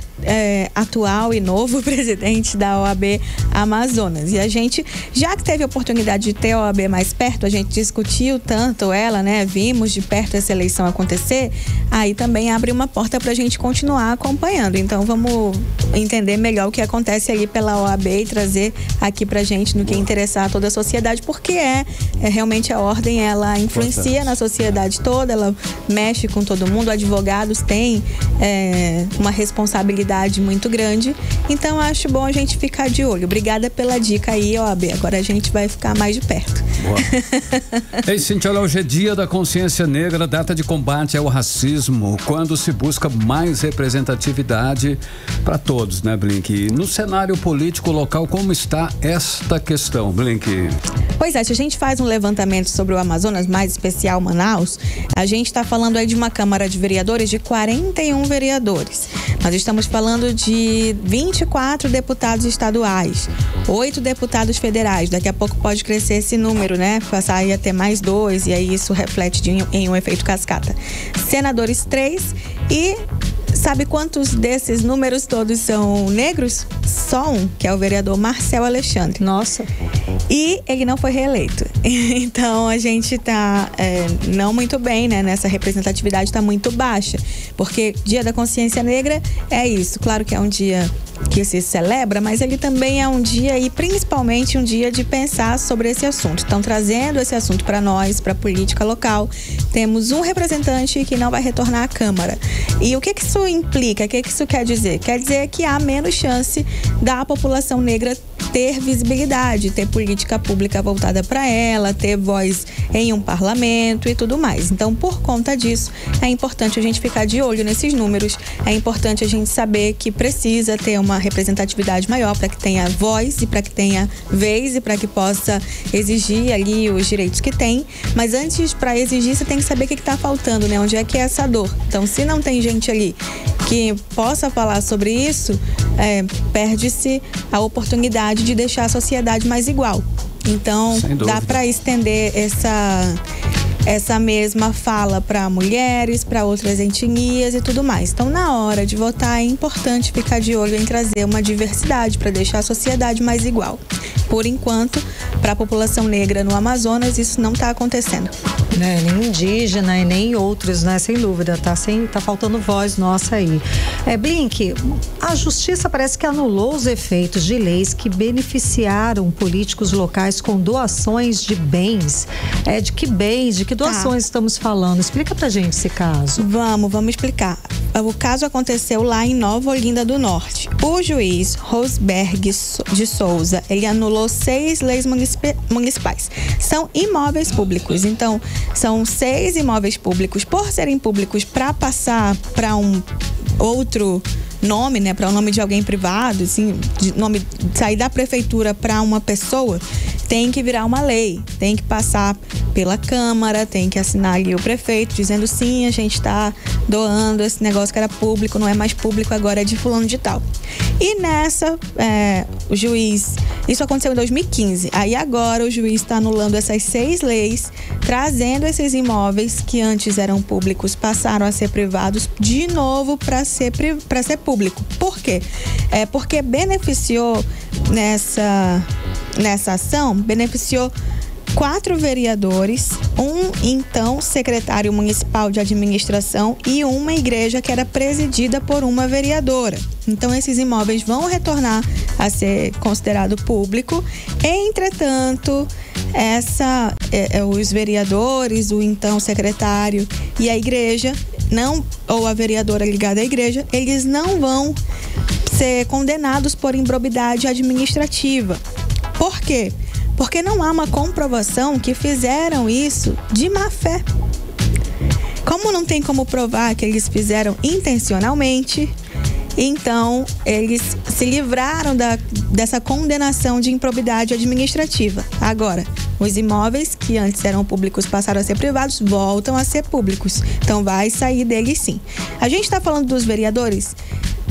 atual e novo presidente da OAB Amazonas. E a gente, já que teve a oportunidade de ter a OAB mais perto, a gente discutiu tanto ela, né? Vimos de perto essa eleição acontecer, aí também abre uma porta pra gente continuar acompanhando. Então vamos entender melhor o que acontece ali pela OAB e trazer aqui pra gente no que interessar a toda a sociedade, porque realmente a ordem, ela influencia na sociedade toda, ela mexe com todo mundo, advogados têm uma responsabilidade muito grande, então acho bom a gente ficar de olho. Obrigada pela dica aí, OAB, agora a gente vai ficar mais de perto. Boa. Ei, Cíntia, hoje é dia da consciência negra, data de combate ao racismo, quando se busca mais representatividade para todos, né, Blink? No cenário político local, como está esta questão, Blink? Pois é, se a gente faz um levantamento sobre o Amazonas, mais especial Manaus, a gente está falando aí de uma Câmara de Vereadores de 41 vereadores. Nós estamos falando de 24 deputados estaduais, 8 deputados federais. Daqui a pouco pode crescer esse número, né? Passar aí a ter mais 2, e aí isso reflete em um efeito cascata. Senadores 3 e... sabe quantos desses números todos são negros? Só um, que é o vereador Marcel Alexandre. Nossa. E ele não foi reeleito. Então a gente tá não muito bem, né? Nessa representatividade tá muito baixa. Porque Dia da Consciência Negra é isso. Claro que é um dia que se celebra, mas ele também é um dia, e principalmente um dia de pensar sobre esse assunto. Então, trazendo esse assunto para nós, para a política local, temos um representante que não vai retornar à Câmara. E o que isso implica? O que isso quer dizer? Quer dizer que há menos chance da população negra ter visibilidade, ter política pública voltada para ela, ter voz em um parlamento e tudo mais. Então, por conta disso, é importante a gente ficar de olho nesses números, é importante a gente saber que precisa ter uma representatividade maior para que tenha voz e para que tenha vez e para que possa exigir ali os direitos que tem. Mas antes, para exigir, você tem que saber o que está faltando, né? Onde é que é essa dor. Então, se não tem gente ali que possa falar sobre isso, perde-se a oportunidade de deixar a sociedade mais igual. Então, dá para estender essa mesma fala para mulheres, para outras etnias e tudo mais. Então, na hora de votar, é importante ficar de olho em trazer uma diversidade para deixar a sociedade mais igual. Por enquanto, para a população negra no Amazonas, isso não está acontecendo. Nem indígena e nem outros, né? Sem dúvida, tá faltando voz nossa aí. Blink, a justiça parece que anulou os efeitos de leis que beneficiaram políticos locais com doações de bens. De que bens, de que doações estamos falando? Explica pra gente esse caso. Vamos explicar. O caso aconteceu lá em Nova Olinda do Norte. O juiz Rosberg de Souza, ele anulou 6 leis municipais. São imóveis públicos, então são 6 imóveis públicos. Por serem públicos, para passar para um outro nome, né, para o nome de alguém privado, assim, sair da prefeitura para uma pessoa, tem que virar uma lei, tem que passar pela Câmara, tem que assinar ali o prefeito dizendo sim, a gente está doando esse negócio que era público, não é mais público, agora é de fulano de tal. E nessa, o juiz, isso aconteceu em 2015, aí agora o juiz está anulando essas 6 leis, trazendo esses imóveis que antes eram públicos, passaram a ser privados de novo para ser público. Por quê? Porque beneficiou nessa ação, beneficiou 4 vereadores, um então secretário municipal de administração e uma igreja que era presidida por uma vereadora. Então esses imóveis vão retornar a ser considerado público. Entretanto, os vereadores, o então secretário e a igreja, ou a vereadora ligada à igreja, eles não vão ser condenados por improbidade administrativa. Por quê? Porque não há uma comprovação que fizeram isso de má fé. Como não tem como provar que eles fizeram intencionalmente, então eles se livraram dessa condenação de improbidade administrativa. Agora, os imóveis que antes eram públicos passaram a ser privados, voltam a ser públicos. Então vai sair deles sim. A gente está falando dos vereadores,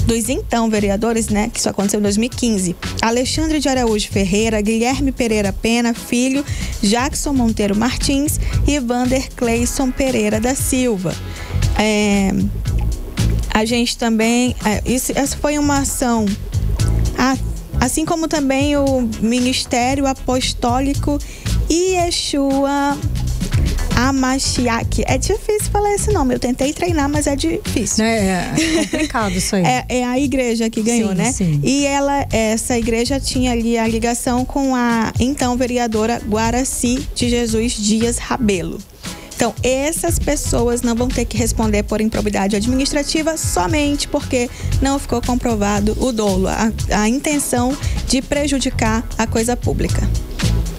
dos então vereadores, né, que isso aconteceu em 2015. Alexandre de Araújo Ferreira, Guilherme Pereira Pena, filho, Jackson Monteiro Martins e Vander Cleison Pereira da Silva. A gente também, essa foi uma ação, assim como também o Ministério Apostólico Yeshua Hamashiach. É difícil falar esse nome, eu tentei treinar, mas é difícil. É complicado isso aí. É a igreja que ganhou, sim, né? Sim. E essa igreja tinha ali a ligação com a então vereadora Guaraci de Jesus Dias Rabelo. Então, essas pessoas não vão ter que responder por improbidade administrativa somente porque não ficou comprovado o dolo, a intenção de prejudicar a coisa pública.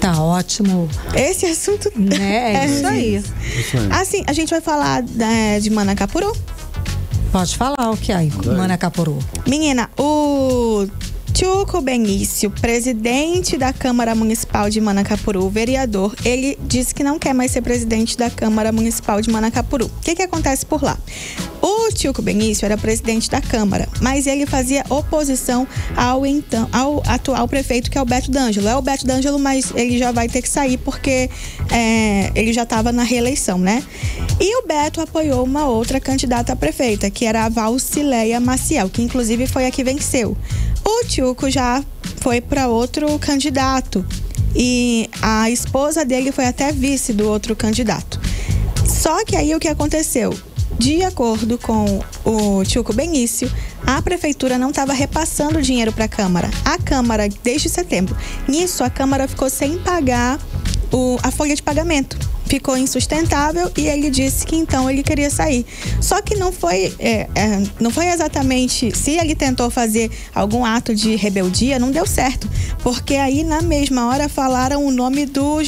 Tá ótimo. Esse assunto é isso aí. Assim, a gente vai falar de Manacapuru? Pode falar o que é Manacapuru. Menina, o Tchuco Benício, presidente da Câmara Municipal de Manacapuru, vereador, ele disse que não quer mais ser presidente da Câmara Municipal de Manacapuru. O que acontece por lá? O Tchuco Benício era presidente da Câmara, mas ele fazia oposição ao atual prefeito, que é o Beto D'Angelo. É o Beto D'Angelo, mas ele já vai ter que sair porque ele já estava na reeleição, né? E o Beto apoiou uma outra candidata a prefeita, que era a Valcileia Maciel, que inclusive foi a que venceu. O Tchuco já foi para outro candidato e a esposa dele foi até vice do outro candidato. Só que aí o que aconteceu? De acordo com o Tchuco Benício, a prefeitura não estava repassando dinheiro para a Câmara. A Câmara, desde setembro. Nisso, a Câmara ficou sem pagar a folha de pagamento. Ficou insustentável e ele disse que então ele queria sair. Só que não foi exatamente... Se ele tentou fazer algum ato de rebeldia, não deu certo. Porque aí, na mesma hora, falaram o nome do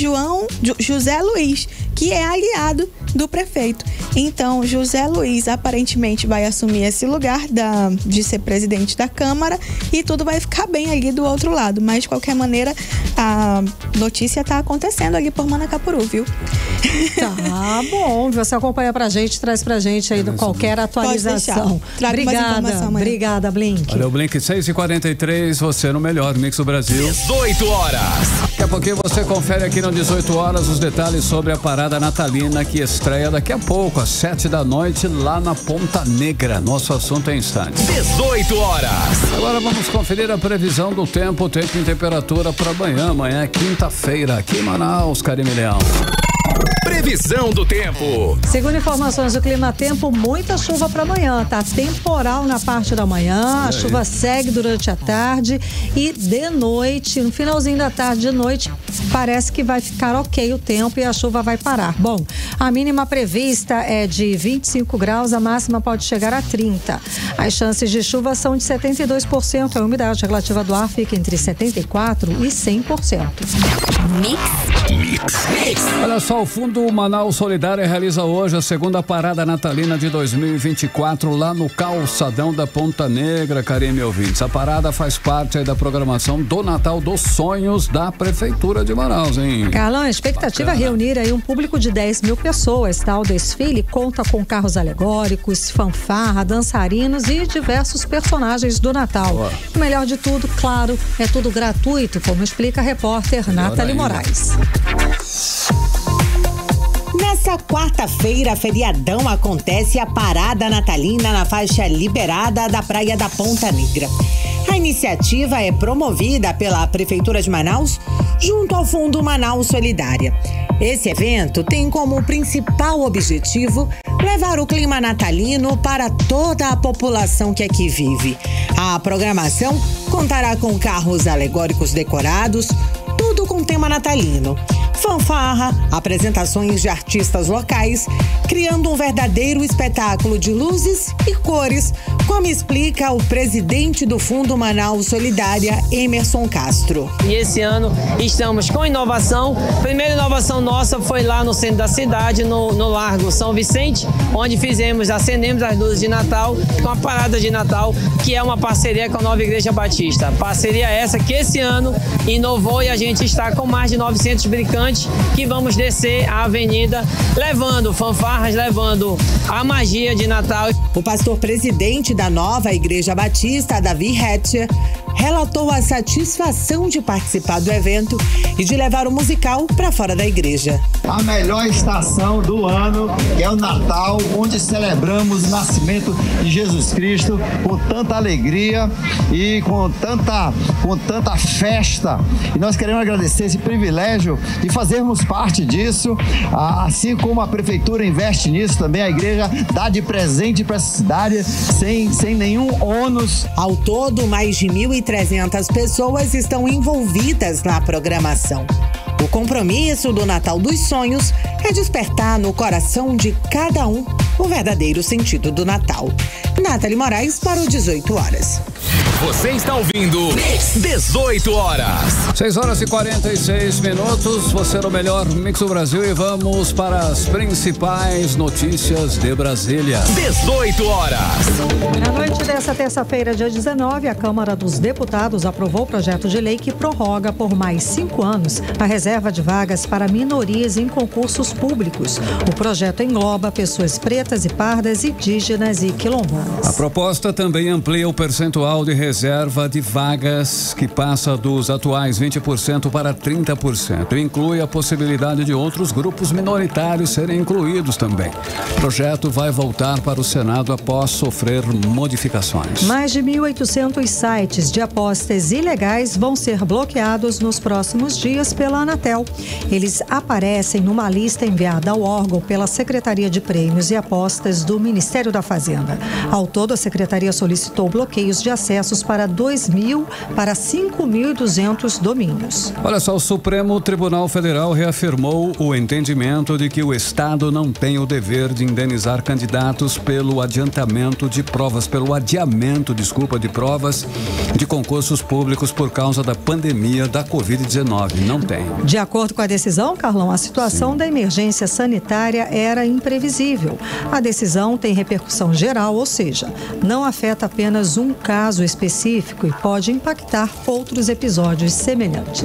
José Luiz, que é aliado do prefeito. Então, José Luiz aparentemente vai assumir esse lugar de ser presidente da Câmara e tudo vai ficar bem ali do outro lado. Mas, de qualquer maneira, a notícia está acontecendo ali por Manacapuru, viu? Tá bom, você acompanha pra gente, traz pra gente aí qualquer atualização. Obrigada, Blink. Valeu, Blink, 6h43, você no melhor Mix do Brasil. 18 horas. Daqui a pouquinho você confere aqui no 18 horas os detalhes sobre a parada natalina que estreia daqui a pouco, às 7 da noite, lá na Ponta Negra. Nosso assunto é instante. 18 horas. Agora vamos conferir a previsão do tempo e temperatura para amanhã. Amanhã é quinta-feira, aqui em Manaus, Karime Leão. Previsão do tempo. Segundo informações do Clima Tempo, muita chuva para amanhã, tá? Temporal na parte da manhã, a chuva segue durante a tarde e de noite, no finalzinho da tarde, de noite, parece que vai ficar ok o tempo e a chuva vai parar. Bom, a mínima prevista é de 25 graus, a máxima pode chegar a 30. As chances de chuva são de 72%, a umidade relativa do ar fica entre 74% e 100%. Mix. Olha só, o Fundo Manaus Solidária realiza hoje a segunda parada natalina de 2024 lá no calçadão da Ponta Negra, Karime ouvintes. A parada faz parte aí da programação do Natal dos Sonhos da Prefeitura de Manaus, hein? Carlão, a expectativa é reunir aí um público de 10 mil pessoas, tá? O desfile conta com carros alegóricos, fanfarra, dançarinos e diversos personagens do Natal. Boa. O melhor de tudo, claro, é tudo gratuito, como explica a repórter Nathalie Moraes. Nessa quarta-feira, feriadão, acontece a parada natalina na faixa liberada da Praia da Ponta Negra. A iniciativa é promovida pela Prefeitura de Manaus junto ao Fundo Manaus Solidária. Esse evento tem como principal objetivo levar o clima natalino para toda a população que aqui vive. A programação contará com carros alegóricos decorados, tudo com tema natalino. Fanfarra, apresentações de artistas locais, criando um verdadeiro espetáculo de luzes e cores, como explica o presidente do Fundo Manaus Solidária, Emerson Castro. E esse ano estamos com inovação. A primeira inovação nossa foi lá no centro da cidade, no Largo São Vicente, onde acendemos as luzes de Natal com a parada de Natal, que é uma parceria com a Nova Igreja Batista. Parceria essa que esse ano inovou e a gente está com mais de 900 brincantes que vamos descer a avenida levando fanfarras, levando a magia de Natal. O pastor presidente da Nova Igreja Batista, Davi Hatcher, relatou a satisfação de participar do evento e de levar o musical para fora da igreja. A melhor estação do ano é o Natal, onde celebramos o nascimento de Jesus Cristo com tanta alegria e com tanta festa. E nós queremos agradecer esse privilégio de fazermos parte disso, assim como a prefeitura investe nisso, também a igreja dá de presente para essa cidade sem nenhum ônus. Ao todo, mais de 1.300 pessoas estão envolvidas na programação. O compromisso do Natal dos Sonhos é despertar no coração de cada um o verdadeiro sentido do Natal. Nathalie Moraes para o 18 horas. Você está ouvindo 18 horas. 6 horas e 46 minutos. Você no melhor Mix do Brasil e vamos para as principais notícias de Brasília. 18 horas. Na noite dessa terça-feira, dia 19, a Câmara dos Deputados aprovou o projeto de lei que prorroga por mais 5 anos a reserva de vagas para minorias em concursos públicos. O projeto engloba pessoas pretas e pardas, indígenas e quilombolas. A proposta também amplia o percentual de reserva de vagas, que passa dos atuais 20% para 30%. Inclui a possibilidade de outros grupos minoritários serem incluídos também. O projeto vai voltar para o Senado após sofrer modificações. Mais de 1.800 sites de apostas ilegais vão ser bloqueados nos próximos dias pela Anatel. Eles aparecem numa lista enviada ao órgão pela Secretaria de Prêmios e Apostas do Ministério da Fazenda. Ao todo, a Secretaria solicitou bloqueios de acessos para 2.000 para 5.200 domínios. Olha só, o Supremo Tribunal Federal reafirmou o entendimento de que o Estado não tem o dever de indenizar candidatos pelo adiamento de provas de provas de concursos públicos por causa da pandemia da Covid-19. Não tem. De acordo com a decisão, Carlão, a situação da emergência sanitária era imprevisível. A decisão tem repercussão geral, ou seja, não afeta apenas um caso específico e pode impactar outros episódios semelhantes.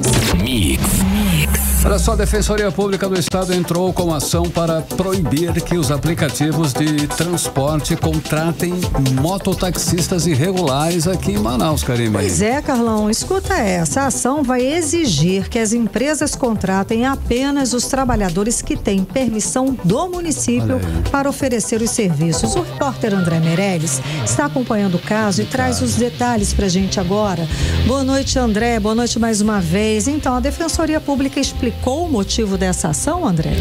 Olha só, a Defensoria Pública do Estado entrou com ação para proibir que os aplicativos de transporte contratem mototaxistas irregulares aqui em Manaus, Karime. Pois é, Carlão, escuta essa. A ação vai exigir que as empresas contratem apenas os trabalhadores que têm permissão do município para oferecer os serviços. O repórter André Meirelles está acompanhando o caso e traz os detalhes pra gente agora. Boa noite, André. Boa noite mais uma vez. Então, a Defensoria Pública explicou o motivo dessa ação, André?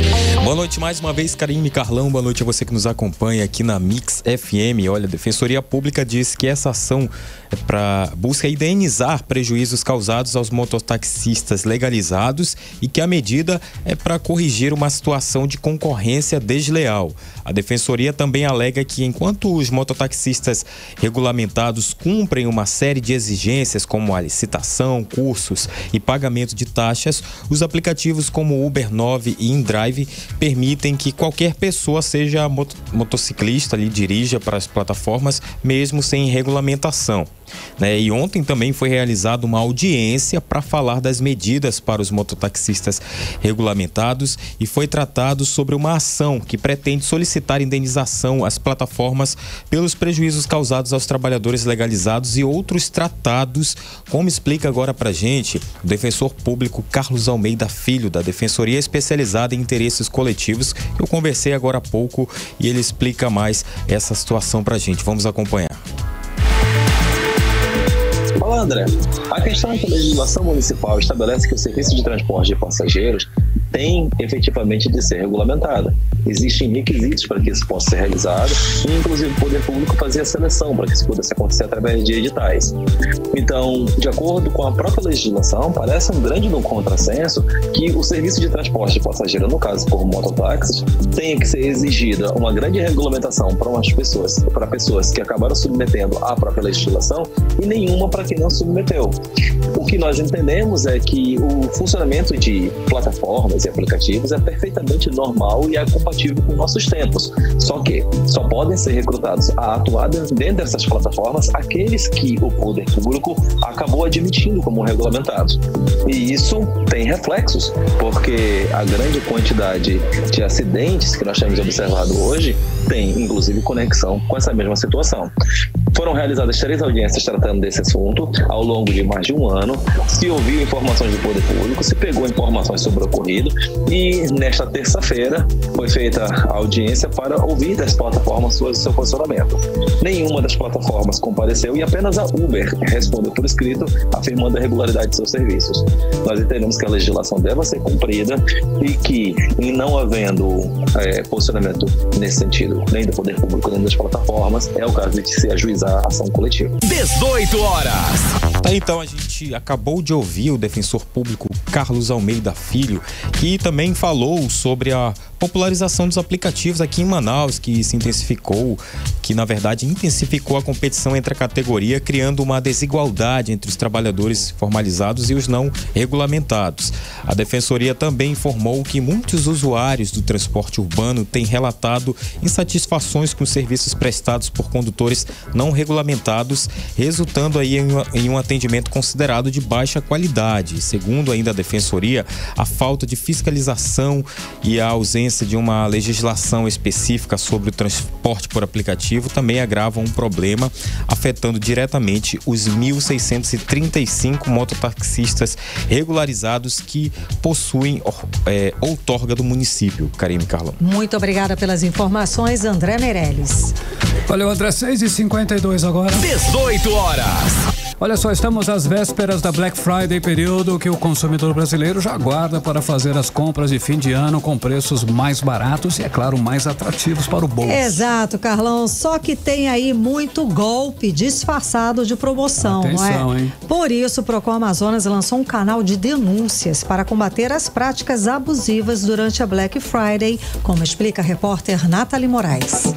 Boa noite mais uma vez, Karime, Carlão. Boa noite a você que nos acompanha aqui na Mix FM. Olha, a Defensoria Pública diz que essa ação é para busca indenizar prejuízos causados aos mototaxistas legalizados e que a medida é para corrigir uma situação de concorrência desleal. A Defensoria também alega que enquanto os mototaxistas regulamentados cumprem uma série de exigências como a licitação, cursos e pagamento de taxas, os aplicativos como Uber 9 e InDrive permitem que qualquer pessoa seja motociclista e dirija para as plataformas mesmo sem regulamentação. E ontem também foi realizada uma audiência para falar das medidas para os mototaxistas regulamentados e foi tratado sobre uma ação que pretende solicitar indenização às plataformas pelos prejuízos causados aos trabalhadores legalizados e outros tratados, como explica agora pra gente o defensor público Carlos Almeida Filho, da Defensoria Especializada em Interesses Coletivos. Eu conversei agora há pouco e ele explica mais essa situação pra gente. Vamos acompanhar. Fala, André. A questão é que a legislação municipal estabelece que o serviço de transporte de passageiros tem efetivamente de ser regulamentada. Existem requisitos para que isso possa ser realizado e, inclusive, o poder público fazia a seleção para que isso pudesse acontecer através de editais. Então, de acordo com a própria legislação, parece um grande contrassenso que o serviço de transporte de passageiro, no caso por mototáxis, tenha que ser exigida uma grande regulamentação para pessoas que acabaram submetendo à própria legislação e nenhuma para quem não submeteu. O que nós entendemos é que o funcionamento de plataformas e aplicativos é perfeitamente normal e é compatível com nossos tempos. Só que só podem ser recrutados a atuar dentro dessas plataformas aqueles que o poder público acabou admitindo como regulamentados. E isso tem reflexos, porque a grande quantidade de acidentes que nós temos observado hoje tem, inclusive, conexão com essa mesma situação. Foram realizadas 3 audiências tratando desse assunto ao longo de mais de um ano. Se ouviu informações do poder público, se pegou informações sobre o ocorrido e nesta terça-feira foi feita a audiência para ouvir das plataformas seu posicionamento. Nenhuma das plataformas compareceu e apenas a Uber respondeu por escrito afirmando a regularidade de seus serviços. Nós entendemos que a legislação deve ser cumprida e que, em não havendo posicionamento nesse sentido, nem do poder público, nem das plataformas, é o caso de se ajuizar a ação coletiva. 18 horas. Então, a gente acabou de ouvir o defensor público Carlos Almeida Filho, que também falou sobre a popularização dos aplicativos aqui em Manaus, que se intensificou, que na verdade intensificou a competição entre a categoria, criando uma desigualdade entre os trabalhadores formalizados e os não regulamentados. A Defensoria também informou que muitos usuários do transporte urbano têm relatado insatisfações com os serviços prestados por condutores não regulamentados, resultando aí em um atendimento considerado de baixa qualidade. Segundo ainda a Defensoria, a falta de fiscalização e a ausência de uma legislação específica sobre o transporte por aplicativo também agravam um problema, afetando diretamente os 1.635 mototaxistas regularizados que possuem outorga do município. Karime, Carlão. Muito obrigada pelas informações, André Meirelles. Valeu, André. 6h52 agora. 18 horas. Olha só, estamos às vésperas da Black Friday, período que o consumidor brasileiro já aguarda para fazer as compras de fim de ano com preços mais baratos e, é claro, mais atrativos para o bolso. Exato, Carlão. Só que tem aí muito golpe disfarçado de promoção, atenção, não é? Hein? Por isso, o Procon Amazonas lançou um canal de denúncias para combater as práticas abusivas durante a Black Friday, como explica a repórter Nathalie Moraes.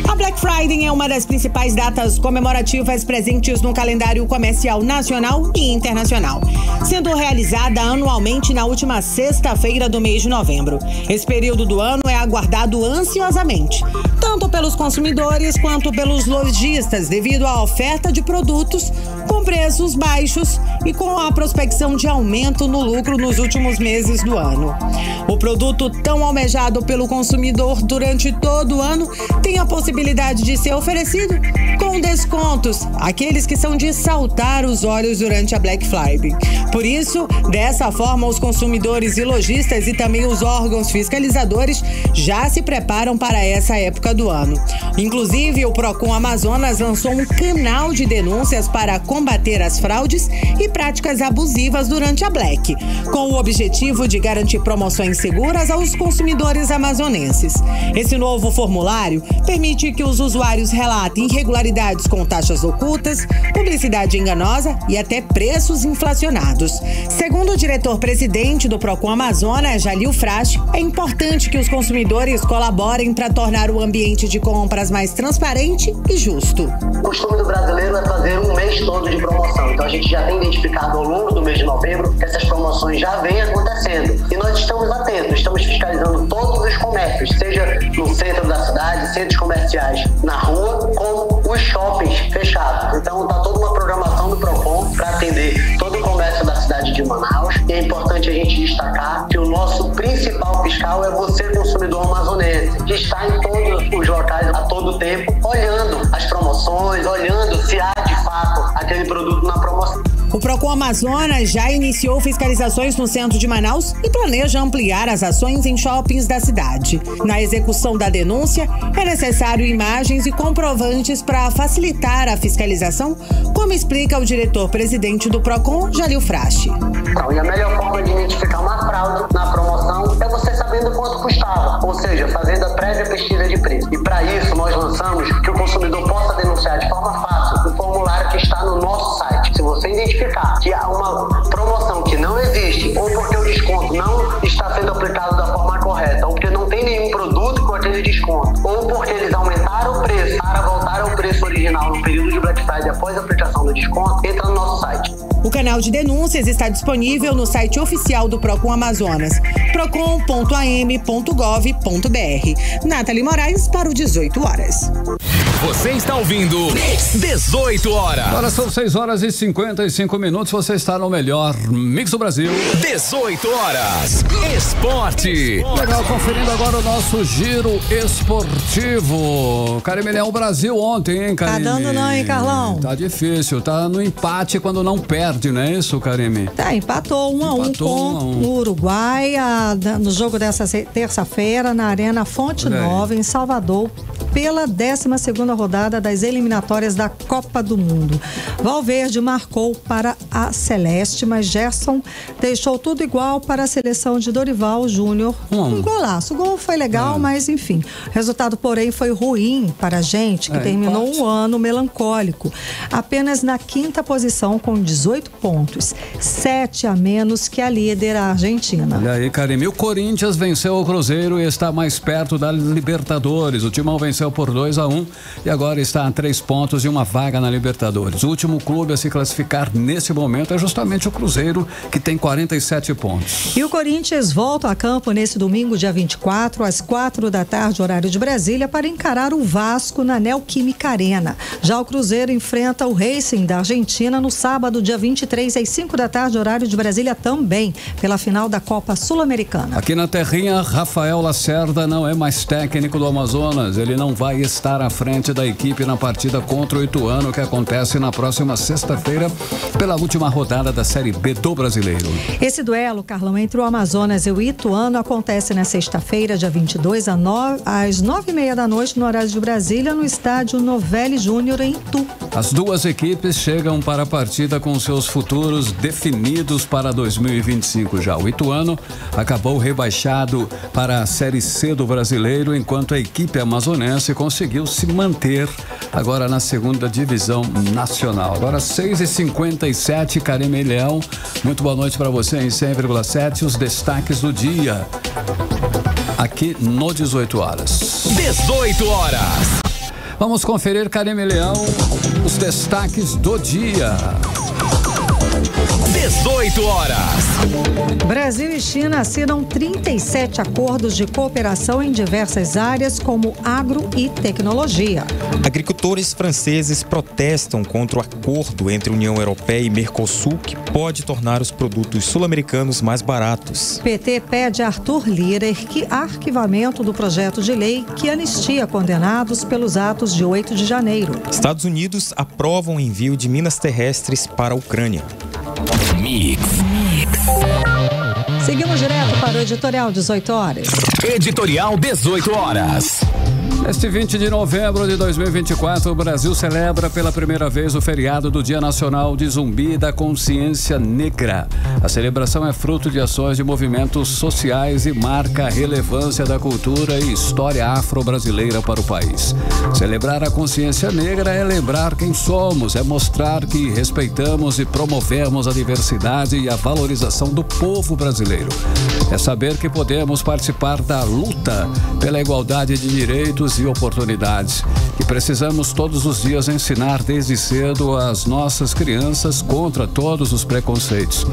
A Black Friday é uma das principais datas comemorativas presentes no calendário comercial nacional e internacional, sendo realizada anualmente na última sexta-feira do mês de novembro. Esse período do ano é aguardado ansiosamente, tanto pelos consumidores quanto pelos lojistas, devido à oferta de produtos com preços baixos e com a prospecção de aumento no lucro nos últimos meses do ano. O produto tão almejado pelo consumidor durante todo o ano tem a possibilidade de ser oferecido com descontos, aqueles que são de saltar os olhos durante a Black Friday. Por isso, dessa forma, os consumidores e lojistas e também os órgãos fiscalizadores já se preparam para essa época do ano. Inclusive, o Procon Amazonas lançou um canal de denúncias para combater as fraudes e práticas abusivas durante a Black, com o objetivo de garantir promoções seguras aos consumidores amazonenses. Esse novo formulário permite que os usuários relatem irregularidades com taxas ocultas, publicidade enganosa e até preços inflacionados. Segundo o diretor-presidente do Procon Amazonas, Jalil Frasch, é importante que os consumidores colaborem para tornar o ambiente de compras mais transparente e justo. O costume do brasileiro é fazer um mês todo de promoção, então a gente já tem identificado ao longo do mês de novembro que essas promoções já vêm acontecendo e nós estamos atentos, estamos fiscalizando todos os comércios, seja no centro da cidade, centros comerciais na rua, como os shoppings fechados. Então está toda uma programação do Procon para atender todo o comércio da cidade de Manaus, e é importante a gente destacar que o nosso principal fiscal é você, consumidor amazonense, que está em todos os locais a todo tempo, olhando as promoções, olhando se há de fato aquele produto na promoção. O Procon Amazonas já iniciou fiscalizações no centro de Manaus e planeja ampliar as ações em shoppings da cidade. Na execução da denúncia, é necessário imagens e comprovantes para facilitar a fiscalização, como explica o diretor-presidente do Procon, Jalil Frache. Então, e a melhor forma de identificar uma fraude na promoção é você sabendo quanto custava, ou seja, fazendo a prévia pesquisa de preço. E para isso, nós lançamos que o consumidor possa denunciar de forma fácil o formulário que está no nosso site. Se você identificar que há uma promoção que não existe, ou porque o desconto não está sendo aplicado da forma correta, ou porque não tem nenhum produto com aquele desconto, ou porque eles aumentaram o preço para voltar ao preço original no período de Black Friday após a aplicação do desconto, entra no nosso site. O canal de denúncias está disponível no site oficial do Procon Amazonas, procon.am.gov.br. Nathalie Moraes para o 18 horas. Você está ouvindo 18 horas. Agora são 6 horas e 55 minutos. Você está no melhor Mix do Brasil. 18 horas. Esporte. Legal, conferindo agora o nosso giro esportivo. Karime Leão, Brasil ontem, hein, Karime? Tá dando não, hein, Carlão? Tá difícil, tá no empate quando não perde, não é isso, Karime? Tá, empatou 1-1 com o Uruguai no jogo dessa terça-feira na Arena Fonte Nova, em Salvador, pela 12ª rodada das eliminatórias da Copa do Mundo. Valverde marcou para a Celeste, mas Gerson deixou tudo igual para a seleção de Dorival Júnior. Um golaço. O gol foi legal, mas enfim. O resultado, porém, foi ruim para a gente, que terminou um ano melancólico. Apenas na 5ª posição com 18 pontos. 7 a menos que a líder, a Argentina. Olha aí, Karime. O Corinthians venceu o Cruzeiro e está mais perto da Libertadores. O Timão venceu por 2-1 e agora está a 3 pontos e uma vaga na Libertadores. O último clube a se classificar nesse momento é justamente o Cruzeiro, que tem 47 pontos. E o Corinthians volta a campo nesse domingo, dia 24, às 4 da tarde, horário de Brasília, para encarar o Vasco na Neoquímica Arena. Já o Cruzeiro enfrenta o Racing da Argentina no sábado, dia 23, às 5 da tarde, horário de Brasília também, pela final da Copa Sul-Americana. Aqui na terrinha, Rafael Lacerda não é mais técnico do Amazonas. Ele não vai estar à frente da equipe na partida contra o Ituano, que acontece na próxima sexta-feira, pela última rodada da Série B do Brasileiro. Esse duelo, Carlão, entre o Amazonas e o Ituano acontece na sexta-feira, dia 22, às 9h30 da noite, no horário de Brasília, no estádio Novelli Júnior, em Itu. As duas equipes chegam para a partida com seus futuros definidos para 2025 já. O Ituano acabou rebaixado para a Série C do Brasileiro, enquanto a equipe amazonense conseguiu se manter agora na 2ª divisão nacional. Agora 6h57, Karime Leão. Muito boa noite para você em 100,7. Os destaques do dia aqui no 18 horas. 18 horas. Vamos conferir, Karime Leão, os destaques do dia. 18 horas. Brasil e China assinam 37 acordos de cooperação em diversas áreas, como agro e tecnologia. Agricultores franceses protestam contra o acordo entre União Europeia e Mercosul, que pode tornar os produtos sul-americanos mais baratos. PT pede a Arthur Lira arquivamento do projeto de lei que anistia condenados pelos atos de 8 de janeiro. Estados Unidos aprovam o envio de minas terrestres para a Ucrânia. Mix. Seguimos direto para o Editorial 18 horas. Editorial 18 horas. Neste 20 de novembro de 2024, o Brasil celebra pela primeira vez o feriado do Dia Nacional de Zumbi e da Consciência Negra. A celebração é fruto de ações de movimentos sociais e marca a relevância da cultura e história afro-brasileira para o país. Celebrar a consciência negra é lembrar quem somos, é mostrar que respeitamos e promovemos a diversidade e a valorização do povo brasileiro. É saber que podemos participar da luta pela igualdade de direitos e oportunidades, que precisamos todos os dias ensinar desde cedo às nossas crianças contra todos os preconceitos.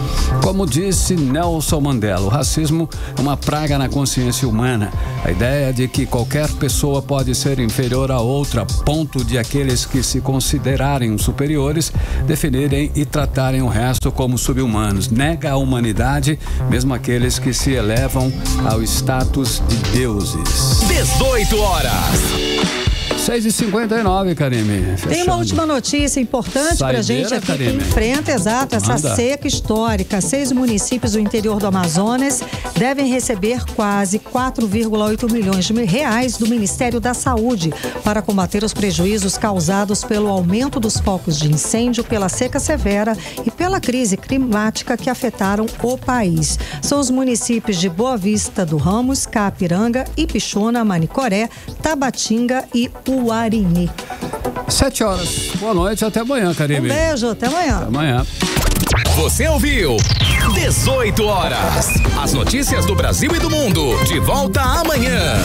Como disse Nelson Mandela, o racismo é uma praga na consciência humana. A ideia de que qualquer pessoa pode ser inferior a outra, a ponto de aqueles que se considerarem superiores definirem e tratarem o resto como sub-humanos. Nega a humanidade, mesmo aqueles que se elevam ao status de deuses. 18 horas. 6h59, Karime. Tem uma última notícia importante pra gente aqui que enfrenta, exato, essa seca histórica. 6 municípios do interior do Amazonas devem receber quase 4,8 milhões de reais do Ministério da Saúde para combater os prejuízos causados pelo aumento dos focos de incêndio, pela seca severa e pela crise climática que afetaram o país. São os municípios de Boa Vista do Ramos, Capiranga, Ipixuna, Manicoré, Tabatinga e Uarini. 7 horas. Boa noite, até amanhã, Karime. Um beijo, até amanhã. Até amanhã. Você ouviu 18 horas. As notícias do Brasil e do mundo. De volta amanhã.